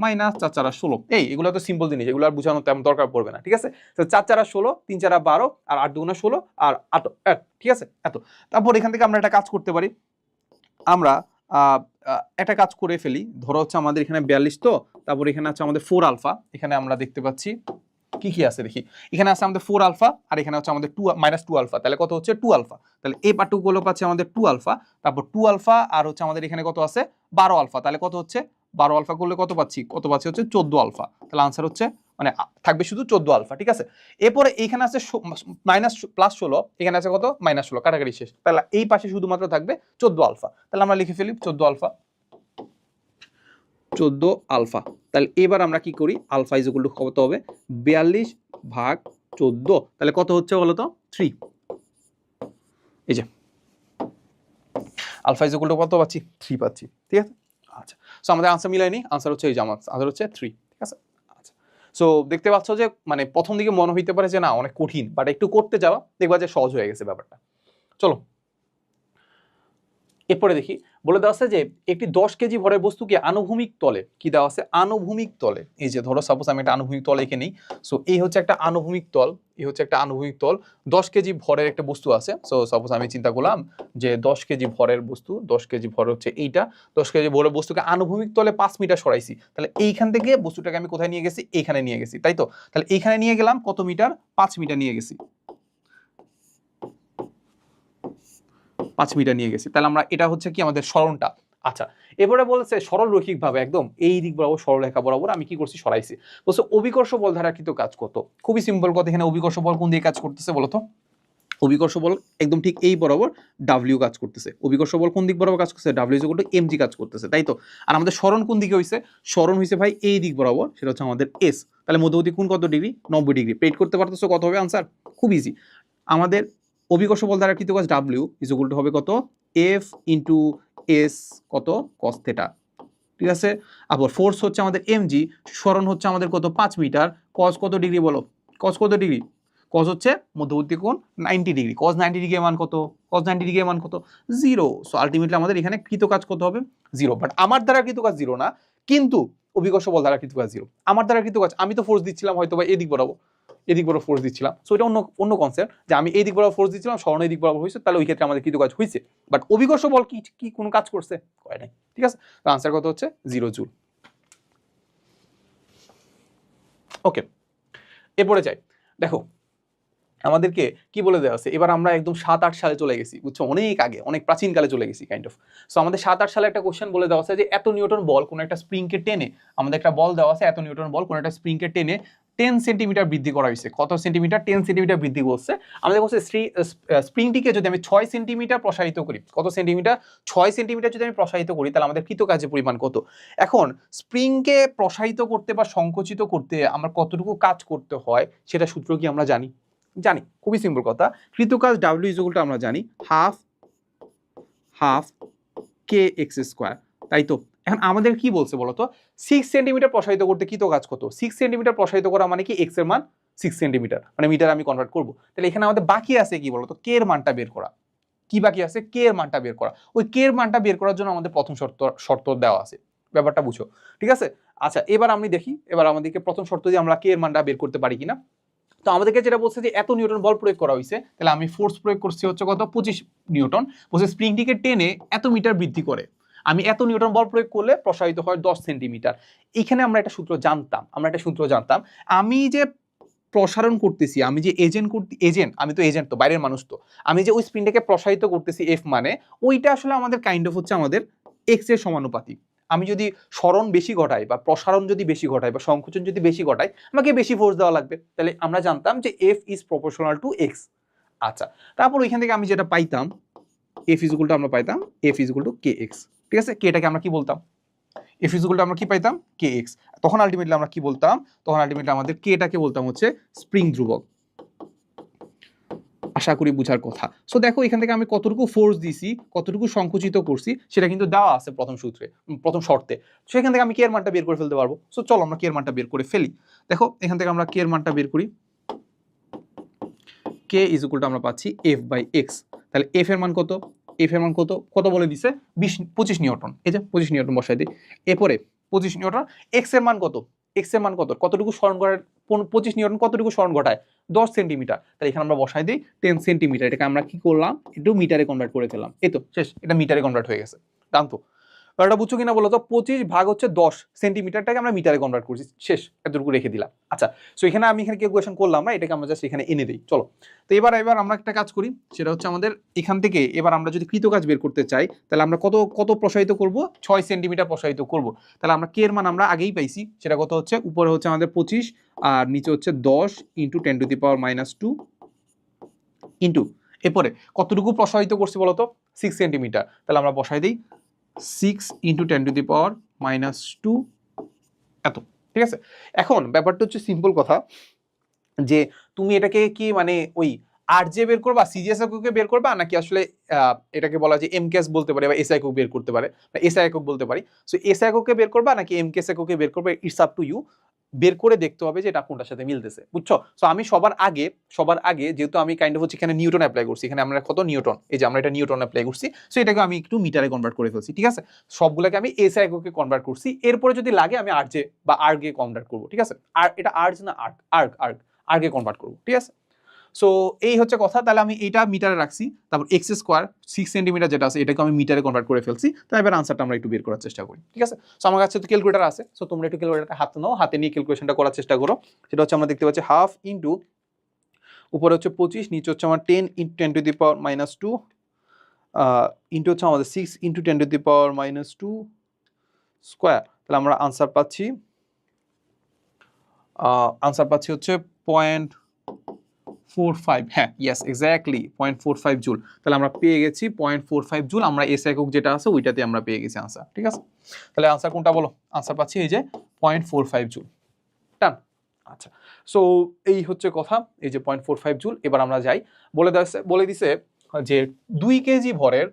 Speaker 1: minus 4 4 16। এগুলো তো সিম্পল জিনিস, এগুলো আর বোঝানোর তেমন দরকার পড়বে না, ঠিক আছে। তো 4 4 16, 3 4 12, আর 8 দুগুণা 16, আর 8, ঠিক আছে, এত। তারপর এখান থেকে আমরা একটা কাজ করতে পারি, আমরা একটা কাজ করে ফেলি। ধরো হচ্ছে আমাদের এখানে 42, তো তারপর এখানে আছে আমাদের 4 আলফা, এখানে আমরা দেখতে পাচ্ছি কি আছে দেখি, এখানে আছে আমাদের 4 আলফা, আর এখানে হচ্ছে আমাদের 2 মাইনাস 2 আলফা, তাহলে কত হচ্ছে 2 আলফা। তাহলে এই পার্টুকুলো পাচ্ছে আমাদের 2 আলফা, তারপর 2 আলফা, আর হচ্ছে আমাদের এখানে কত আছে 12 আলফা, তাহলে কত হচ্ছে 12 আলফা করলে কত পাচ্ছি হচ্ছে 14 আলফা। তাহলে আনসার হচ্ছে মানে থাকবে শুধু 14 আলফা, ঠিক আছে। এরপরে এইখানে আছে মাইনাস প্লাস 16, এখানে আছে কত মাইনাস 16, কাটাকাটি শেষ। তাহলে এই পাশে শুধুমাত্র থাকবে 14 আলফা, তাহলে আমরা লিখে ফেলি 14 আলফা, 14 আলফা। তাহলে এবার আমরা কি করি, আলফা ইজ ইকুয়াল টু কত হবে 42 ভাগ 14, তাহলে কত হচ্ছে বলো তো 3। এই যে আলফা ইজ ইকুয়াল টু কত পাচ্ছি 3 পাচ্ছি, ঠিক আছে। আচ্ছা, সো আমাদের আনসার মিলায়নি, আনসার হচ্ছে এই যে আমার আনসার হচ্ছে 3, ঠিক আছে। আচ্ছা, সো দেখতে পাচ্ছ যে মানে প্রথম দিকে মনে হইতে পারে যে না অনেক কঠিন, বাট একটু করতে যাওয়া দেখবা যে সহজ হয়ে গেছে ব্যাপারটা। চলো এরপরে দেখি, বলে দেওয়া আছে যে একটি 10 কেজি ভরের বস্তুকে আনুভূমিক তলে, কি দেওয়া আছে আনুভূমিক তলে, এই যে ধরো সাপোজ আমি একটা আনুভূমিক তল এঁকে নেই, সো এই হচ্ছে একটা আনুভূমিক তল, এই হচ্ছে একটা আনুভূমিক তল, 10 কেজি ভরের একটা বস্তু আছে। সো সাপোজ আমি চিন্তা করলাম যে 10 কেজি ভরের বস্তু, 10 কেজি ভর হচ্ছে এইটা, 10 কেজি ভরের বস্তুকে আনুভূমিক তলে 5 মিটার সরাইছি, তাহলে এইখান থেকে বস্তুটাকে আমি কোথায় নিয়ে গেছি, এইখানে নিয়ে গেছি, তাই তো। তাহলে এইখানে নিয়ে গেলাম কত মিটার, 5 মিটার নিয়ে গেছি, 5 মিটার নিয়ে গেছি। তাহলে আমরা এটা হচ্ছে কি আমাদের সরণটা। আচ্ছা, এবারে বলেছে সরল রৈখিক ভাবে একদম এই দিক বরাবর সরলরেখা বরাবর আমি কি করছি সরাইছি। বলছে অভিকর্ষ বল দ্বারা কৃত কাজ কত। খুবই সিম্পল কথা, এখানে অভিকর্ষ বল কোন দিকে কাজ করতেছে বলতো, অভিকর্ষ বল একদম ঠিক এই বরাবর ডাব্লিউ কাজ করতেছে। অভিকর্ষ বল কোন দিক বরাবর কাজ করতেছে, W is equal two MG কাজ করতেছে, তাই তো। আর আমাদের সরণ কোন দিকে হইছে, সরণ হইছে ভাই এই দিক বরাবর, সেটা হচ্ছে আমাদের এস। তাহলে মধ্যবর্তী কোণ কত ডিগ্রি, 90 ডিগ্রি। পেড করতে পারতেছো কত হবে আনসার, খুব ইজি। আমাদের অভিকর্ষ বল দ্বারা কৃত কাজ ডাব্লিউ ইজ ইকুয়াল টু হবে কত, এফ ইন্টু এস কত কস থেটা, ঠিক আছে। আবার ফোর্স হচ্ছে আমাদের এমজি, সরণ হচ্ছে আমাদের কত 5 মিটার, কস কত ডিগ্রি বলো, কস কত ডিগ্রি, কস হচ্ছে মধ্যবর্তী কোণ 90 ডিগ্রি, কস 90 ডিগ্রি মান কত, কস 90 ডিগ্রি মান কত 0। সো আলটিমেটলি আমাদের এখানে কৃত কাজ কত হবে 0। বাট আমার দ্বারা কৃত কাজ 0 না, কিন্তু অভিকর্ষ বল দ্বারা কৃত কাজ 0। আমার দ্বারা কৃত কাজ, আমি তো ফোর্স দিচ্ছিলাম হয়তো বা এদিক বরাবর, এদিক বরাবর ফোর্স দিচ্ছিলাম, সো এটা অন্য কনসেপ্ট যে আমি এই দিক বরাবর ফোর্স দিচ্ছিলাম, সরণ এই দিক বরাবর হয়েছে, তাহলে ওই ক্ষেত্রে আমাদের কৃত কাজ হয়েছে। বাট অভিকর্ষ বল কি কোনো কাজ করছে, করে নাই, ঠিক আছে। তো আনসার কত হচ্ছে 0 জুল। ওকে, এরপরে যাই, দেখো আমাদেরকে কি বলে দেওয়া আছে, এবার আমরা একদম 7-8 সালে চলে গেছি, বুঝছো, অনেক আগে, অনেক প্রাচীন কালে চলে গেছি কাইন্ড অফ। সো আমাদের 7-8 সালে একটা কোশ্চেন বলে দেওয়া আছে যে এত নিউটন বল কোন একটা স্প্রিংকে টেনে, আমাদের একটা বল দেওয়া আছে, এত নিউটন বল কোন একটা স্প্রিংকে টেনে 10 সেন্টিমিটার বৃদ্ধি করা হয়েছে। কত সেন্টিমিটার, 10 সেন্টিমিটার বৃদ্ধি করছে। আমাদের বলছে স্প্রিংটিকে যদি আমি 6 সেন্টিমিটার প্রসারিত করি, কত সেন্টিমিটার, 6 সেন্টিমিটার যদি আমি প্রসারিত করি, তাহলে আমাদের কৃত কাজের পরিমাণ কত। এখন স্প্রিংকে প্রসারিত করতে বা সংকুচিত করতে আমার কতটুকু কাজ করতে হয়, সেটা সূত্র কি আমরা জানি, জানি, খুবই সিম্পল কথা। কৃত কাজ ডাব্লিউ ইজ ইকুয়াল টু আমরা জানি হাফ কে এক্স স্কোয়ার, তাই তো। এখন আমাদের কি বলছে বলতো, 6 সেন্টিমিটার প্রসারিত করতে কৃত কাজ কত, 6 সেন্টিমিটার প্রসারিত করা মানে কি এক্স এর মান 6 সেন্টিমিটার, মানে মিটার আমি কনভার্ট করব। তাহলে এখানে আমাদের বাকি আছে কি বলতো, কে এর মানটা বের করা। কি বাকি আছে, কে এর মানটা বের করা। ওই কে এর মানটা বের করার জন্য আমাদের প্রথম শর্ত দেওয়া আছে, ব্যাপারটা বুঝো, ঠিক আছে। আচ্ছা, এবার আমি দেখি, এবার আমাদেরকে প্রথম শর্ত দিয়ে আমরা কে এর মানটা বের করতে পারি কিনা। তো আমাদেরকে যেটা বলছে যে এত নিউটন বল প্রয়োগ করা হয়েছে, তাহলে আমি ফোর্স প্রয়োগ করছি হচ্ছে কত 25 নিউটন, বলছে স্প্রিংটিকে টেনে এত মিটার বৃদ্ধি করে, আমি এত নিউটন বল প্রয়োগ করলে প্রসারিত হয় 10 সেন্টিমিটার। এখানে আমরা একটা সূত্র জানতাম, আমি যে প্রসারণ করতেছি, আমি যে এজেন্ট, আমি তো এজেন্ট, তো বাইরের মানুষ, তো আমি যে ওই স্প্রিংটাকে প্রসারিত করতেছি এফ মানে, ওইটা আসলে আমাদের কাইন্ড অফ হচ্ছে আমাদের এক্স এর সমানুপাতিক। আমি যদি সরণ বেশি ঘটাই বা প্রসারণ যদি বেশি ঘটাই বা সংকোচন যদি বেশি ঘটাই, আমাকে বেশি ফোর্স দেওয়া লাগবে। তাহলে আমরা জানতাম যে F is proportional to x. আচ্ছা, তারপর ওইখান থেকে আমি যেটা পাইতাম, এফ ইজ ইকুয়াল টু আমরা পাইতাম F is equal two K x, ঠিক আছে। কেটাকে আমরা কি বলতাম, এফ ইজ ইকুয়াল টু আমরা কি পাইতাম কে এক্স, তখন আলটিমেটলি আমরা কি বলতাম, তখন আলটিমেটলি আমাদের কেটাকে বলতাম হচ্ছে স্প্রিং ধ্রুবক। আশা করি বুঝার কথা। সো দেখো এখান থেকে আমি কতটুকু ফোর্স দিছি, কতটুকু সংকুচিত করছি সেটা কিন্তু দেওয়া আছে প্রথম সূত্রে, প্রথম শর্তে। সেখান থেকে আমি কে এর মানটা বের করে ফেলতে পারবো। সো চলো আমরা কে এর মানটা বের করে ফেলি। দেখো এখান থেকে আমরা কে এর মানটা বের করি, কে ইজ ইকুয়াল টু আমরা পাচ্ছি এফ বাই এক্স। তাহলে এফ এর মান কত, এফ এর মান কত, কত বলে দিছে 25 নিউটন, এই যে 25 নিউটন বসাই দিই। এরপরে 25 নিউটন, এক্স এর মান কত, এক্স এর মান কত, কতটুকু স্মরণ করার, 25 নিউটন কতটুকু স্মরণ ঘটায় 10 সেন্টিমিটার। তাহলে এখানে আমরা বসাই দিই 10 সেন্টিমিটার, এটাকে আমরা কি করলাম একটু মিটারে কনভার্ট করে ফেললাম, এই তো শেষ, এটা মিটারে কনভার্ট হয়ে গেছে। জানতো ব্যাপারটা বুঝছো কিনা বলো তো, 25 ভাগ হচ্ছে 10 সেন্টিমিটারটাকে আমরা মিটারে কনভার্ট করছি, শেষ, এতটুকু রেখে দিলাম। আচ্ছা, সো এখানে আমি এখানে ক্যালকুলেশন করলাম না, এটাকে আমরা জাস্ট এখানে এনে দিই। চলো তো এবার আমরা একটা কাজ করি, সেটা হচ্ছে আমাদের এখান থেকে এবার আমরা যদি কৃত কাজ বের করতে চাই তাহলে আমরা কত কত প্রসারিত করব, 6 সেন্টিমিটার প্রসারিত করব। তাহলে আমরা কে এর মান আমরা আগেই পাইছি, সেটা কত হচ্ছে, উপরে হচ্ছে আমাদের 25 আর নিচে হচ্ছে 10 ইন্টু 10⁻², ইন্টু এরপরে কতটুকু প্রসারিত করছি বলতো 6 সেন্টিমিটার। তাহলে আমরা বসাই দিই 6 ইন্টু 10⁻², এত, ঠিক আছে। এখন ব্যাপারটা হচ্ছে সিম্পল কথা, যে তুমি এটাকে কি মানে ওই আর জে বের করবা, সিজিএস এককে বের করবা, নাকি আসলে এটাকে বলা যায় এমকেএস বলতে পারে বা এসআই একক বের করতে পারে, বা এসআই একক বলতে পারি। সো এসআই এককে বের করবা নাকি এমকেএস এককে বের করবে, ইটস আপ টু ইউ। বের করে দেখতে হবে যে এটা কোনটার সাথে মিলতেছে, বুঝছো। সো আমি সবার আগে যেহেতু আমি কাইন্ড অফ হচ্ছে এখানে নিউটন অ্যাপ্লাই করছি, এখানে আমরা কত নিউটন, এই যে আমরা এটা নিউটন অ্যাপ্লাই করছি, সো এটাকে আমি একটু মিটারে কনভার্ট করে ফেলছি, ঠিক আছে। সবগুলোকে আমি এসআই এককে কনভার্ট করছি, এরপরে যদি লাগে আমি আরজে বা আর্গে কনভার্ট করবো, ঠিক আছে। আর এটা আর্জ না আর্গে কনভার্ট করবো, ঠিক আছে। সো এই হচ্ছে কথা। তাহলে আমি এটা মিটারে রাখছি, তারপর এক্স স্কোয়ার 6 সেন্টিমিটার যেটা আছে এটাকে আমি মিটারে কনভার্ট করে ফেলছি। তাই এবার আনসারটা আমরা একটু বের করার চেষ্টা করি, ঠিক আছে। সো আমার কাছে তো ক্যালকুলেটার আছে, সো তোমরা একটু ক্যালকুলেটারটা হাতে নাও, হাতে নিয়ে ক্যালকুলেশনটা করার চেষ্টা করো। সেটা হচ্ছে আমরা দেখতে পাচ্ছি হাফ ইন্টু উপরে হচ্ছে 25, নিচে হচ্ছে আমার 10 ইন্টু 10⁻², ইন্টু হচ্ছে আমাদের 6 ইন্টু 10⁻² স্কোয়ার। তাহলে আমরা আনসার পাচ্ছি হচ্ছে 0.45, হ্যাঁ ইয়েস এক্স্যাক্টলি 0.45 জুল। তাহলে আমরা পেয়ে গেছি 0.45 জুল, আমরা এস একক যেটা আছে ওইটাতে আমরা পেয়ে গেছি আনসার, ঠিক আছে। তাহলে আনসার কোনটা বলো, আনসার পাচ্ছি এই যে 0.45 জুল, ডান। আচ্ছা, সো এই হচ্ছে কথা, এই যে 0.45 জুল। এবার আমরা যাই, বলে দিছে যে 2 কেজি ভরের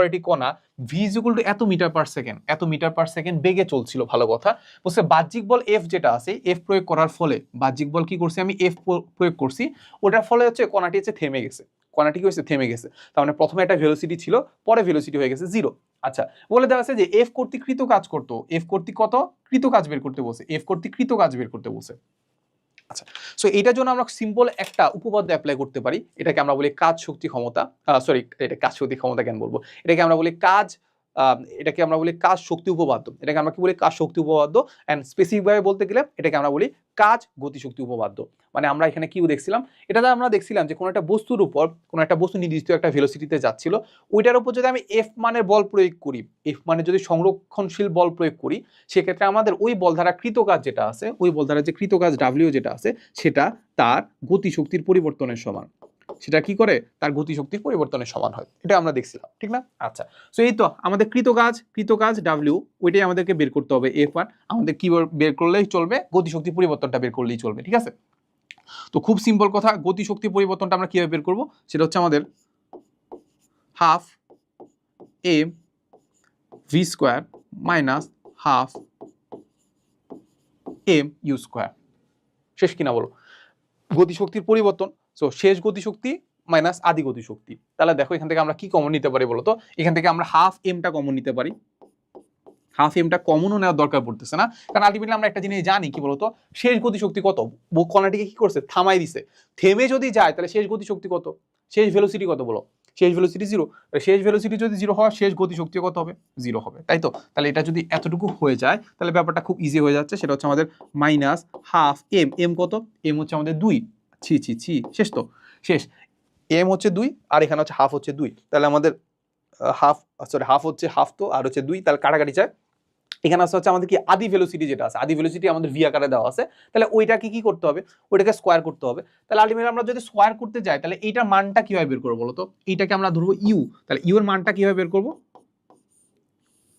Speaker 1: একটি কণা ভি ইজ ইকুয়াল টু এত মিটার পার সেকেন্ড বেগে চলছিল, ভালো কথা। বলছে বাহ্যিক বল এফ যেটা আছে, এফ প্রয়োগ করার ফলে, বাহ্যিক বল কি করছি আমি, এফ প্রয়োগ করছি, ওটার ফলে হচ্ছে কণাটি হচ্ছে থেমে গেছে, থেমে গেছে। তার মানে প্রথমে একটা ভেলোসিটি ছিল, পরে ভেলোসিটি হয়ে গেছে 0। আচ্ছা, বলে দেওয়া আছে যে এফ কর্তৃক কৃত কাজ করতো, এফ কর্তৃক কত কৃত কাজ বের করতে বলছে, এফ কর্তৃক কৃত কাজ বের করতে বলছে। আচ্ছা, সো এটার জন্য আমরা সিম্পল একটা উপপাদ্য অ্যাপ্লাই করতে পারি, এটাকে আমরা বলি কাজ শক্তি ক্ষমতা, এটা কাজ শক্তি ক্ষমতা কেন বলবো, এটাকে আমরা বলি কাজ শক্তি উপপাদ্য, এটাকে আমরা কি বলি কাজ শক্তি উপপাদ্য। এন্ড স্পেসিফিক ভাবে বলতে গেলে এটাকে আমরা বলি কাজ গতি শক্তি উপপাদ্য। মানে আমরা এখানে কি দেখছিলাম, এটাতে আমরা দেখছিলাম যে কোনো একটা বস্তুর উপর, কোনো একটা বস্তু নির্দিষ্ট একটা ভেলোসিটিতে যাচ্ছিল, ওইটার উপর যদি আমি এফ মানের বল প্রয়োগ করি, এফ মানে যদি সংরক্ষণশীল বল প্রয়োগ করি, সেক্ষেত্রে আমাদের ওই বল দ্বারা কৃতকাজ যেটা আছে, ওই বল দ্বারা যে কৃতকাজ ডাব্লিউ যেটা আছে, সেটা তার গতিশক্তির পরিবর্তনের সমান, সেটা কি করে তার গতিশক্তির পরিবর্তনের সমান হয়, এটা আমরা দেখছিলাম, ঠিক না। আচ্ছা, সো এই তো আমাদের কৃতকাজ ডাব্লিউ, ওইটাই আমাদেরকে বের করতে হবে এফ আর, আমাদের কি বের করলেই চলবে, গতিশক্তির পরিবর্তনটা বের করলেই চলবে, ঠিক আছে। তো খুব সিম্পল কথা, গতিশক্তি পরিবর্তনটা আমরা কিভাবে বের করব, সেটা হচ্ছে আমাদের half m v square minus half m u square. শেষ কিনা বলো, গতিশক্তির পরিবর্তন, সো শেষ গতিশক্তি মাইনাস আদি গতিশক্তি। তাহলে দেখো এখান থেকে আমরা কি কমন নিতে পারি বলতো, এখান থেকে আমরা হাফ এমটা কমন নিতে পারি, হাফ এমটা কমনও নেওয়ার দরকার পড়তেছে না, কারণ আলটিমেটলি আমরা একটা জিনিস জানি কি বলতো, শেষ গতিশক্তি কত, কণাটিকে কি করছে থামাই দিছে, থেমে যদি যায় তাহলে শেষ গতিশক্তি কত, শেষ ভেলোসিটি কত বলো, শেষ ভেলোসিটি 0, শেষ ভেলোসিটি যদি 0 হয় শেষ গতিশক্তি কত হবে 0 হবে, তাই তো। তাহলে এটা যদি এতটুকু হয়ে যায় তাহলে ব্যাপারটা খুব ইজি হয়ে যাচ্ছে, সেটা হচ্ছে আমাদের মাইনাস হাফ এম, এম কত, এম হচ্ছে আমাদের 2, শেষ তো, শেষ, এম হচ্ছে 2 আর এখানে হচ্ছে হাফ হচ্ছে 2, তাহলে আমাদের হাফ হচ্ছে হাফ তো, আর হচ্ছে 2, তাহলে কাটাকাটি যায়। এখানে হচ্ছে আমাদের কি আদি ভেলোসিটি যেটা আছে, আদি ভেলোসিটি আমাদের ভি আকারে দেওয়া আছে, তাহলে ওইটাকে কি করতে হবে, ওইটাকে স্কোয়ার করতে হবে। তাহলে আলটিমেটলি আমরা যদি স্কোয়ার করতে যাই তাহলে এইটার মানটা কিভাবে বের করবো বলতো, এইটাকে আমরা ধরবো ইউ, তাহলে ইউ এর মানটা কিভাবে বের করবো,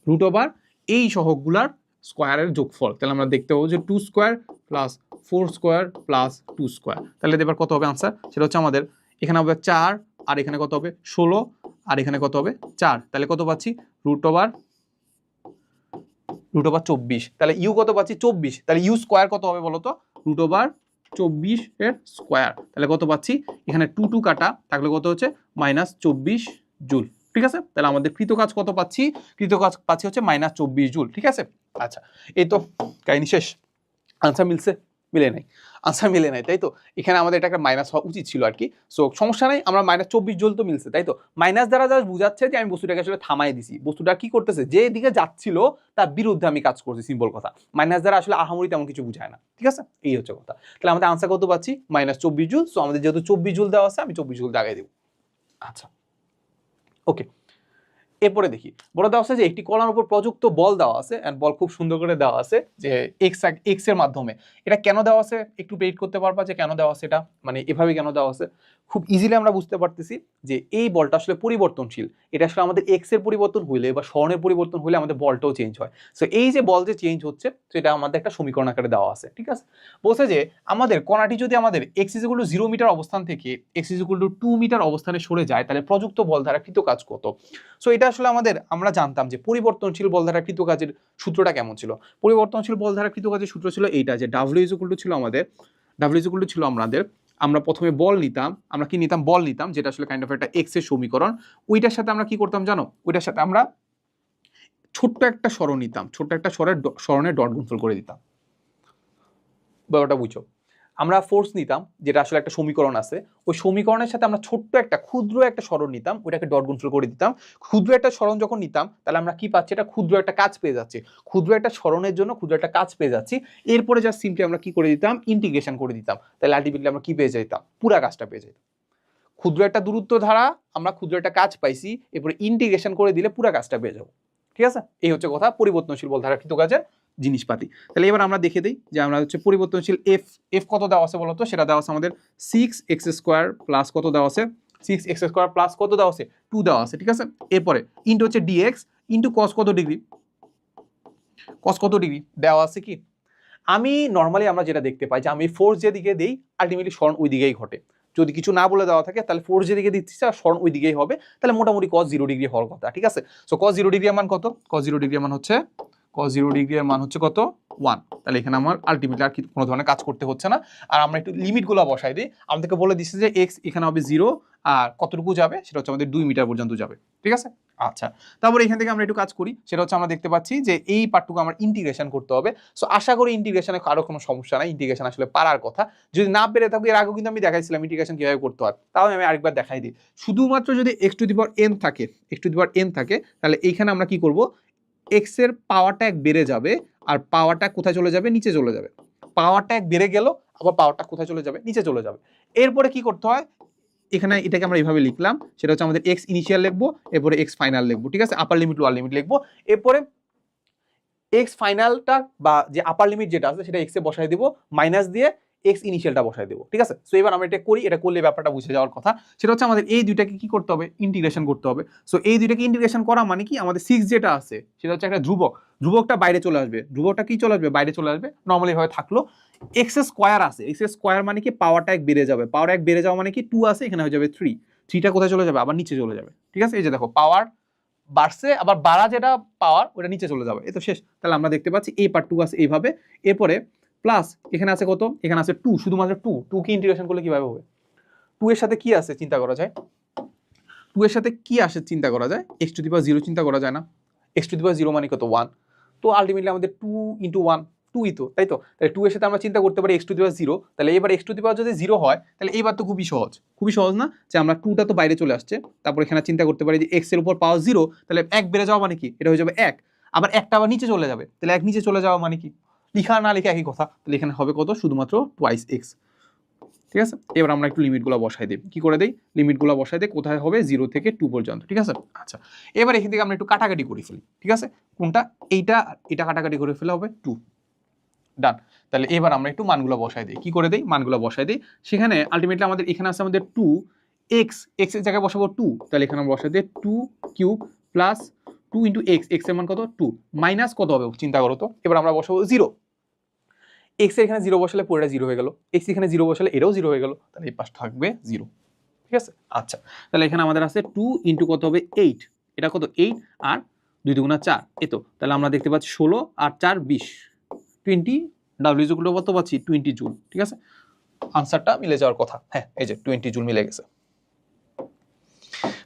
Speaker 1: √এই সহগগুলার স্কোয়ারের যোগফল। তাহলে আমরা দেখতে পাবো যে 2 square plus 4 square plus 2 square. তাহলে এবার কত হবে আনসার? সেটা হচ্ছে আমাদের এখানে হবে 4, আর এখানে কত হবে 16, আর এখানে কত হবে 4। তাহলে কত পাচ্ছি? Root over 24। তাহলে ইউ কত পাচ্ছি? 24। তাহলে ইউ স্কোয়ার কত হবে বলো তো? রুট ওভার 24 এর স্কোয়ার। তাহলে কত পাচ্ছি? এখানে 2 2 কাটা থাকলে কত হচ্ছে? -24 জুল। ঠিক আছে, তাহলে আমাদের কৃত কাজ কত পাচ্ছি? কৃত কাজ পাচ্ছি হচ্ছে -24 জুল। ঠিক আছে, আচ্ছা এই তো কাহিনী শেষ। আনসার মিলছে? মিলে নাই, আনসার মিলে নাই, তাই তো? এখানে আমাদের এটা একটা মাইনাস হওয়া উচিত ছিল আর কি। সো সমস্যা নাই, আমরা -24 জুল তো মিলছে, তাই তো? মাইনাস দ্বারা যা বুঝাচ্ছে যে আমি বস্তুটাকে আসলে থামাই দিছি, বস্তুটা কি করতেছে, যে দিকে যাচ্ছিল তার বিরুদ্ধে আমি কাজ করছি, সিম্পল কথা। মাইনাস দ্বারা আসলে আহামরি তেমন কিছু বুঝায় না, ঠিক আছে? এই হচ্ছে কথা। তাহলে আমাদের আনসার কত পাচ্ছি? -24 জুল। সো আমাদের যেহেতু 24 জুল দেওয়া আছে, আমি 24 জুল দাগাই দেব। আচ্ছা, ওকে। এরপরে দেখি, বলে দেওয়া আছে যে একটি কণার উপর প্রযুক্ত বল দেওয়া আছে, এন্ড বল খুব সুন্দর করে দেওয়া আছে যে এক্স এর মাধ্যমে। এটা কেন দেওয়া আছে একটু প্রেডিক্ট করতে পারবা যে কেন দেওয়া আছে এটা? মানে এভাবে কেন দেওয়া আছে? খুব ইজিলি আমরা বুঝতে পারতেছি যে এই বলটা আসলে পরিবর্তনশীল। এটা আসলে আমাদের এক্স এর পরিবর্তন হইলে বা স্বর্ণের পরিবর্তন হইলে আমাদের বলটাও চেঞ্জ হয়। সো এই যে বল যে চেঞ্জ হচ্ছে, সেটা আমাদের একটা সমীকরণ আকারে দেওয়া আছে, ঠিক আছে? বলছে যে আমাদের কণাটি যদি আমাদের x = 0 মিটার অবস্থান থেকে x = 2 মিটার অবস্থানে সরে যায়, তাহলে প্রযুক্ত বল দ্বারা কৃত কাজ কত? সো এটা আসলে আমরা জানতাম যে পরিবর্তনশীল বল দ্বারা কৃত কাজের সূত্রটা কেমন ছিল। পরিবর্তনশীল বল দ্বারা কৃত কাজের সূত্র ছিল এইটা, যে W ছিল আমাদের, W ছিল আমরা প্রথমে বল নিতাম, আমরা কি নিতাম? বল নিতাম, যেটা আসলে কাইন্ড অফ একটা এক্স এর সমীকরণ। ওইটার সাথে আমরা কি করতাম জানো? ওইটার সাথে আমরা ছোট্ট একটা সরণ নিতাম, ছোট্ট একটা সরণের ডট গুণফল করে দিতাম। ব্যাপারটা বুঝছো? আমরা ফোর্স নিতাম, যেটা আসলে একটা সমীকরণ আছে, ওই সমীকরণের সাথে আমরা ছোট্ট একটা ক্ষুদ্র একটা সরণ নিতাম, ওইটাকে ডট গুণফল করে দিতাম। ক্ষুদ্র একটা সরণ যখন নিতাম, তাহলে আমরা কি পাচ্ছি? এটা ক্ষুদ্র একটা কাজ পেয়ে যাচ্ছি। ক্ষুদ্র একটা সরণের জন্য ক্ষুদ্র একটা কাজ পেয়ে যাচ্ছি। এরপরে যা সিম্পলি আমরা কি করে দিতাম? ইন্টিগ্রেশন করে দিতাম। তাহলে আলটিমেটলি আমরা কি পেয়ে যেতাম? পুরা কাজটা পেয়ে যেতাম। ক্ষুদ্র একটা দূরত্ব ধারা আমরা ক্ষুদ্র একটা কাজ পাইছি, এরপরে ইন্টিগ্রেশন করে দিলে পুরা কাজটা পেয়ে যাবো। ঠিক আছে, এই হচ্ছে কথা পরিবর্তনশীল বল ধারা কৃত কাজের জিনিসপাতি। তাহলে এবার আমরা দেখে দিই যে আমরা হচ্ছে পরিবর্তনশীল এফ কত দেওয়া আছে বলতো? সেটা দেওয়া আছে আমাদের 6x² প্লাস কত দেওয়া আছে? 6x² প্লাস কত দেওয়া আছে? 2 দেওয়া আছে, ঠিক আছে? এরপরে ইন্টু হচ্ছে dx ইন্টু cos কত ডিগ্রি, cos কত ডিগ্রি দেওয়া আছে কি? আমি নর্মালি আমরা যেটা দেখতে পাই যে আমি ফোর্স যেদিকে দেই আলটিমেটলি সরণ ওই দিকেই ঘটে। যদি কিছু না বলে দেওয়া থাকে তাহলে ফোর্স যেদিকে দিচ্ছি আর সরণ ওই দিকেই হবে, তাহলে মোটামুটি cos 0 ডিগ্রি হওয়ার কথা, ঠিক আছে? সো cos 0 ডিগ্রি এর মান কত? cos 0 ডিগ্রি এর মান হচ্ছে কত? 1। তাহলে এখানে আমার আলটিমেটলি আর কোনো ধরনের কাজ করতে হচ্ছে না। আর আমরা একটু লিমিটগুলো বসাই দিই। আমাদেরকে বলে দিচ্ছে যে x এখানে হবে 0, আর কতটুকু যাবে? সেটা হচ্ছে আমাদের 2 মিটার পর্যন্ত যাবে, ঠিক আছে? আচ্ছা, তারপরে এখান থেকে আমরা একটু কাজ করি। সেটা হচ্ছে আমরা দেখতে পাচ্ছি যে এই পার্টটুকু আমার ইন্টিগ্রেশন করতে হবে। সো আশা করি ইন্টিগ্রেশনে কারো কোনো সমস্যা নাই, ইন্টিগ্রেশন আসলে পারার কথা। যদি না পেরে থাকি, এর আগেও কিন্তু আমি দেখাইছিলাম ইন্টিগ্রেশন কিভাবে করতে হয়, তাও আমি আরেকবার দেখাই দিই। শুধুমাত্র যদি x⁴n থাকে, তাহলে এইখানে আমরা কি করব? x এর পাওয়ারটা 1 বেড়ে যাবে, আর পাওয়ারটা কোথায় চলে যাবে? নিচে চলে যাবে। পাওয়ারটা 1 বেড়ে গেল, আবার পাওয়ারটা কোথায় চলে যাবে? নিচে চলে যাবে। এরপরে কি করতে হয়? এখানে এটাকে আমরা এইভাবে লিখলাম, সেটা হচ্ছে আমাদের x ইনিশিয়াল লিখবো, এরপরে x ফাইনাল লিখবো, ঠিক আছে? আপার লিমিট লোয়ার লিমিট লিখবো। এরপরে x ফাইনালটা বা যে আপার লিমিট যেটা আছে সেটা x এ বসায় দিব, মাইনাস দিয়ে x ইনিশিয়ালটা বসায় দেব, ঠিক আছে? সো এবার আমরা এটা করি, এটা করলে ব্যাপারটা বুঝে যাওয়ার কথা। সেটা হচ্ছে আমাদের এই দুইটাকে কি করতে হবে? ইন্টিগ্রেশন করতে হবে। সো এই দুইটাকে ইন্টিগ্রেশন করা মানে কি? আমাদের 6 যেটা আছে সেটা হচ্ছে একটা ধ্রুবক, ধ্রুবকটা বাইরে চলে আসবে। ধ্রুবকটা কি চলে আসবে? বাইরে চলে আসবে। নরমালি ভাবে থাকলো x² আছে, x² মানে কি? পাওয়ারটা 1 বেড়ে যাবে। পাওয়ার 1 বেড়ে যাওয়া মানে কি? 2 আছে, এখানে হয়ে যাবে 3। 3টা কোথায় চলে যাবে? আবার নিচে চলে যাবে, ঠিক আছে? এই যে দেখো, পাওয়ার বাড়ছে, আবার বাড়া যেটা পাওয়ার ওটা নিচে চলে যাবে, এই তো শেষ। তাহলে আমরা দেখতে পাচ্ছি এই পার্টটুকু আছে এইভাবে। এরপরে প্লাস এখানে আছে কত? এখানে আছে 2, শুধুমাত্র 2 কে ইন্টিগ্রেশন করলে কিভাবে হবে? 2 এর সাথে কি আছে চিন্তা করা যায়? 2 এর সাথে কি আসে চিন্তা করা যায়? x⁴ চিন্তা করা যায় না? x⁴ মানে কত? 1। তো আলটিমেটলি আমাদের 2 × 1 2ই তো, তাই তো? তাহলে 2 এর সাথে আমরা চিন্তা করতে পারি x⁴, তাহলে এবার x⁴ যদি 0 হয়, তাহলে এইবার তো খুবই সহজ না? যে আমরা 2টা তো বাইরে চলে আসছে, তারপর এখানে চিন্তা করতে পারি যে x এর উপর পাওয়ার 0, তাহলে 1 বেড়ে যাওয়া মানে কি? এটা হয়ে যাবে 1, আবার 1টা আবার নিচে চলে যাবে, তাহলে 1 নিচে চলে যাওয়া মানে কি? লিখা না লিখা একই কথা। তাহলে এখানে হবে কত? শুধুমাত্র টুয়াইস x, ঠিক আছে? এবার আমরা একটু লিমিটগুলো বসাই দিই। কি করে দেই? লিমিটগুলো বসাই দিই কোথায় হবে? 0 থেকে 2 পর্যন্ত, ঠিক আছে? আচ্ছা, এবার এখান থেকে আমরা একটু কাটাকাটি করে ফেলি, ঠিক আছে? কোনটা? এটা কাটাকাটি করে ফেলে হবে 2। ডান। তাহলে এবার আমরা একটু মানগুলো বসাই দিই। কি করে দেই? মানগুলো বসাই দিই। সেখানে আলটিমেটলি আমাদের এখানে আছে আমাদের 2x, x এর জায়গায় বসাবো 2, তাহলে এখানে আমরা বসাই দিই 2³ প্লাস 2 ইন্টু এক্স, এক্স এর মান কত 2, মাইনাস কত হবে চিন্তা করো তো। এবার আমরা বসাবো 0, এক্স এখানে 0 বসালে পুরোটা 0 হয়ে গেল, এক্স এখানে 0 বসালে এটাও 0 হয়ে গেল, তাহলে এই পাশ থাকবে 0। ঠিক আছে, আচ্ছা তাহলে এখানে আমাদের আছে 2 ইন্টু কত হবে 8, এটা কত 8 আর 2 দুগুণা 4, এই তো তাহলে আমরা দেখতে পাচ্ছি 16 আর 4 20, 20 ডাব্লিউ ইজ ইকুয়াল টু কত পাচ্ছি 20 জুল। ঠিক আছে, আনসারটা মিলে যাওয়ার কথা, হ্যাঁ এই যে 20 জুল মিলে গেছে।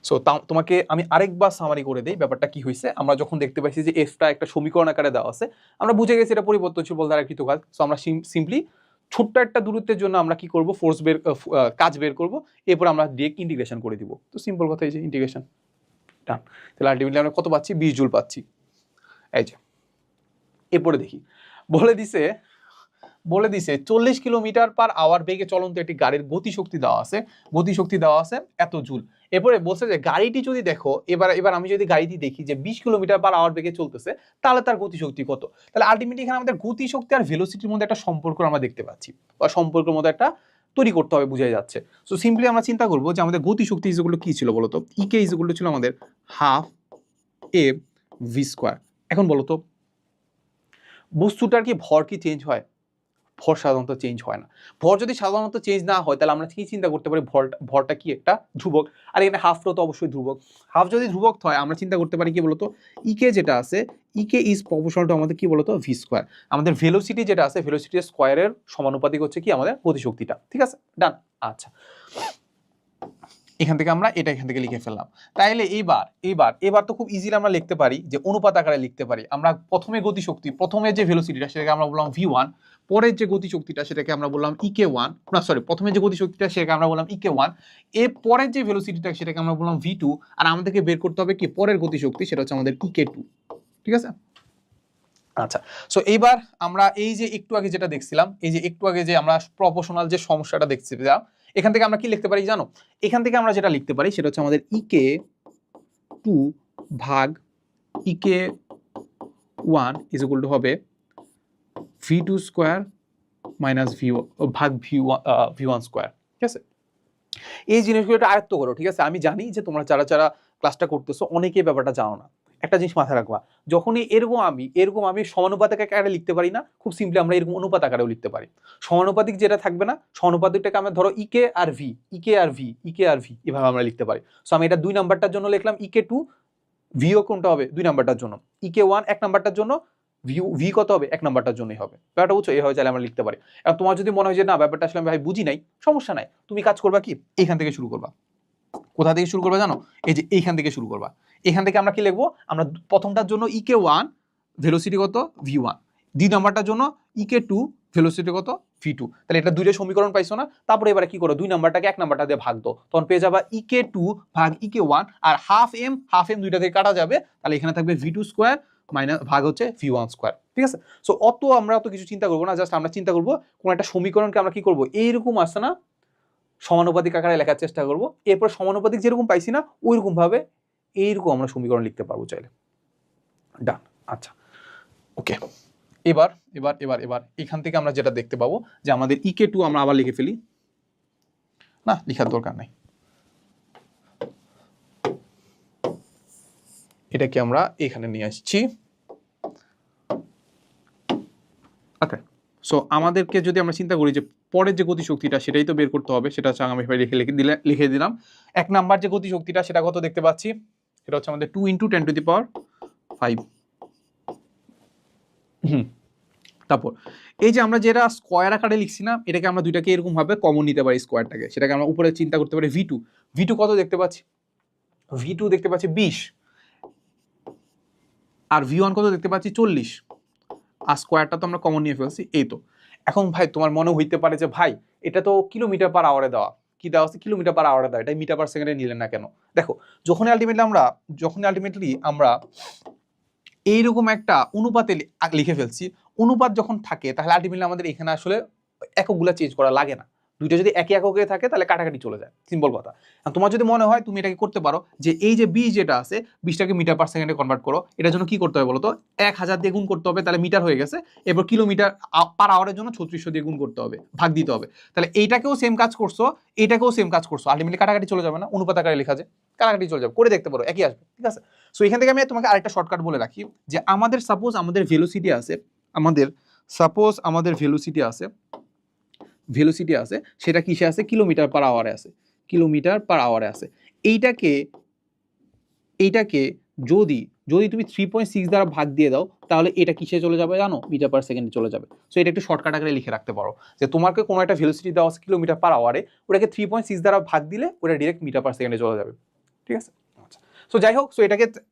Speaker 1: সো তোমাকে আমি আরেকবার সামারি করে দেই ব্যাপারটা কি হয়েছে। আমরা যখন দেখতে পাইছি যে এফটা একটা সমীকরণ আকারে দেওয়া আছে, আমরা বুঝে গেছি এটা পরিবর্তনশীল বল দ্বারা কৃত কাজ। সো আমরা সিম্পলি ছোট্ট একটা দূরত্বের জন্য আমরা কি করব, কাজ বের করব, এরপর আমরা ডিরেক্ট ইন্টিগ্রেশন করে দিব। তো সিম্পল কথা, এই যে ইন্টিগ্রেশন ডান। তাহলে আলটিমেটলি আমরা কত পাচ্ছি 20 জুল পাচ্ছি। এই যে এরপরে দেখি বলে দিছে 40 কিলোমিটার পার আওয়ার বেগে চলন্ত একটি গাড়ির গতিশক্তি দেওয়া আছে এত জুল। এরপরে বলছে যে গাড়িটি যদি দেখো, এবার আমি যদি গাড়িটি দেখি যে 20 কিলোমিটার পার আওয়ার বেগে চলতেছে, তাহলে তার গতিশক্তি কত। তাহলে আলটিমেটলি এখানে আমাদের গতিশক্তি আর ভেলোসিটির মধ্যে একটা সম্পর্ক আমরা দেখতে পাচ্ছি, বা সম্পর্কের মধ্যে একটা তৈরি করতে হবে, বোঝাই যাচ্ছে। সো সিম্পলি আমরা চিন্তা করবো যে আমাদের গতিশক্তি ইজগুলো কি ছিল বলতো, ইকে ইজগুলো ছিল আমাদের হাফ এ ভি স্কোয়ার। এখন বলতো বস্তুটার কি ভর কি চেঞ্জ হয়? ভর সাধারণত চেঞ্জ হয় না। ভর যদি সাধারণত চেঞ্জ না হয়, তাহলে আমরা কি চিন্তা করতে পারি, ভরটা কি একটা ধ্রুবক, আর এখানে হাফটা তো অবশ্যই ধ্রুবক। হাফ যদি ধ্রুবক হয়, আমরা চিন্তা করতে পারি কি বলতো, ইকে যেটা আছে, ইকে ইজ প্রপোর্শনাল টু আমাদের কি বলতো ভি স্কোয়ার। আমাদের ভেলোসিটি যেটা আছে, ভেলোসিটির স্কোয়ারের সমানুপাতিক হচ্ছে কি আমাদের গতিশক্তিটা। ঠিক আছে, ডান। আচ্ছা, এখান থেকে আমরা এটা এখান থেকে লিখে ফেললাম। তাইলে এইবার তো খুব ইজিলি আমরা লিখতে পারি, যে অনুপাত আকারে লিখতে পারি। আমরা প্রথমে গতিশক্তি, প্রথমে যে ভেলোসিটিটা সেটাকে আমরা বললাম v1, পরের যে গতিশক্তিটা সেটাকে আমরা বললাম ek1, না সরি, প্রথমে যে গতিশক্তিটা সেটাকে আমরা বললাম ek1, এর পরের যে ভেলোসিটিটা সেটাকে আমরা বললাম v2, আর আমাদেরকে বের করতে হবে কি পরের গতিশক্তি, সেটা হচ্ছে আমাদের ek2। ঠিক আছে, আচ্ছা। সো এইবার আমরা এই যে একটু আগে যেটা দেখছিলাম, এই যে একটু আগে যে আমরা প্রপোর্শনাল যে সমস্যাটা দেখছিলাম, এখান থেকে আমরা কি লিখতে পারি জানো? এখান থেকে আমরা যেটা লিখতে পারি সেটা হচ্ছে আমাদের ek2 ভাগ ek1 ইজ ইকুয়াল টু হবে v2 স্কয়ার মাইনাস ভাগ v1 স্কয়ার। ঠিক আছে, এই জিনিসগুলো একটু আয়ত্ত করো। ঠিক আছে, আমি জানি যে তোমরা যারা ক্লাসটা করতেছো অনেকেই ব্যাপারটা জানো না। একটা জিনিস মাথায় রাখবা, যখনই এরকম আমি সমানুপাতিক আকারে লিখতে পারি না, খুব সিম্পলি আমরা এরকম অনুপাত আকারেও লিখতে পারি। সমানুপাতিক যেটা থাকবে না, সমানুপাতিকটাকে আমরা ধরো ইকে আর ভি এভাবে আমরা লিখতে পারি। সো আমি এটা 2 নাম্বারটার জন্য লিখলাম ek2, ভিও কোনটা হবে 2 নাম্বারটার জন্য, ek1 1 নাম্বারটার জন্য, ভি কত হবে 1 নাম্বারটার জন্যই হবে। ব্যাপারটা বুঝছো, এইভাবে চাইলে আমরা লিখতে পারি। এখন তোমার যদি মনে হয় যে না ব্যাপারটা আসলে আমি ভাই বুঝি নাই, সমস্যা নাই, তুমি কাজ করবা কি এইখান থেকে শুরু করবা। কোথা থেকে শুরু করবা জানো? এই যে এইখান থেকে শুরু করবা। এখান থেকে আমরা কি লিখবো, আমরা প্রথমটার জন্য ek1 ভেলোসিটি কত v1, দ্বিতীয় নাম্বারটার জন্য ek2 ভেলোসিটি কত v2। তাহলে এটা দুইটা সমীকরণ পাইছো না? তারপরে এবারে কি করো, 2 নাম্বারটাকে 1 নাম্বারটা দিয়ে ভাগ দাও, তখন পেয়ে যাবা ek2 ভাগ ek1, আর হাফ এম দুইটা থেকে কাটা যাবে, তাহলে এখানে থাকবে v2 স্কয়ার মাইনাস ভাগ হচ্ছে v1 স্কয়ার। ঠিক আছে, সো আমরা অত কিছু চিন্তা করবো না, জাস্ট আমরা চিন্তা করবো কোন একটা সমীকরণকে আমরা কি করবো, এইরকম আসছে না সমানুপাতিক আকারে লেখার চেষ্টা করব। এরপর সমানুপাতিক যেরকম পাইছি না ওইরকম ভাবে এইরকম আমরা সমীকরণ লিখতে পারবো চাইলে। ডান, আচ্ছা ওকে। এবার এখান থেকে আমরা যেটা দেখতে পাবো যে আমাদের ek2 আমরা আবার লিখে ফেলি, না লেখার দরকার নাই, এটাকে আমরা এখানে নিয়ে আসছি। ওকে, সো আমাদেরকে যদি আমরা চিন্তা করি যে পরের যে গতিশক্তিটা সেটাই তো বের করতে হবে, সেটা হচ্ছে আমি লিখে দিলাম। 1 নাম্বার যে গতিশক্তিটা সেটা কত দেখতে পাচ্ছি, সেটা হচ্ছে আমাদের 2 × 10⁵। তারপর এই যে আমরা যেটা স্কয়ার আকারে লিখছি না, এটাকে আমরা দুইটাকে এরকম ভাবে কমন নিতে পারি স্কয়ারটাকে, সেটাকে আমরা উপরে চিন্তা করতে পারি v2 কত দেখতে পাচ্ছি, v2 দেখতে পাচ্ছি 20, আর v1 কত দেখতে পাচ্ছি 40, আর স্কয়ারটা তো আমরা কমন নিয়ে ফেলছি। এই তো এখন ভাই তোমার মনে হইতে পারে যে ভাই এটা তো কিলোমিটার পার আওয়ারে দেওয়া, কি দেওয়া আছে কিলোমিটার পার আওয়ারে দেওয়া, এটা মিটার পার সেকেন্ডে নিলেন না কেন? দেখো যখনই আলটিমেটলি আমরা এইরকম একটা অনুপাতে লিখে ফেলছি, অনুপাত যখন থাকে তাহলে আলটিমেটলি আমাদের এখানে আসলে এককগুলা চেঞ্জ করা লাগে না। দুইটা যদি একই এককে থাকে তাহলে কাটাকাটি চলে যায়, সিম্পল কথা। আর তোমার যদি মনে হয় তুমি এটাকে করতে পারো যে এই যে 20 যেটা আছে 20টাকে মিটার পার সেকেন্ডে কনভার্ট করো, এটার জন্য কি করতে হবে বলো তো, 1000 দিয়ে গুণ করতে হবে, তাহলে মিটার হয়ে গেছে। এরপর কিলোমিটার পার আওয়ারের জন্য 3600 দিয়ে গুণ করতে হবে, ভাগ দিতে হবে। তাহলে এইটাকেও সেম কাজ করছো, এইটাকেও সেম কাজ করছো, আলটিমেটলি কাটাকাটি চলে যাবে না, অনুপাত আকারে লেখা যায়, কাটাকাটি চলে যাবে, করে দেখতে পারো, একই আসবে, ঠিক আছে। সো এখান থেকে আমি তোমাকে আরেকটা শর্টকাট বলে রাখি যে আমাদের সাপোজ আমাদের ভেলোসিটি আছে, আমাদের ভেলোসিটি আছে, সেটা কিসে আছে, কিলোমিটার পার আওয়ারে আছে, কিলোমিটার পার আওয়ারে আছে। এইটাকে যদি যদি তুমি 3.6 দ্বারা ভাগ দিয়ে দাও তাহলে এটা কিসে চলে যাবে জানো, মিটার পার সেকেন্ডে চলে যাবে। সো এটা একটু শর্টকাট আকারে লিখে রাখতে পারো যে তোমাকে কোনো একটা ভেলোসিটি দেওয়া আছে কিলোমিটার পার আওয়ারে, ওটাকে 3.6 দ্বারা ভাগ দিলে ওটা ডিরেক্ট মিটার পার সেকেন্ডে চলে যাবে, ঠিক আছে। সো যাই হোক, সো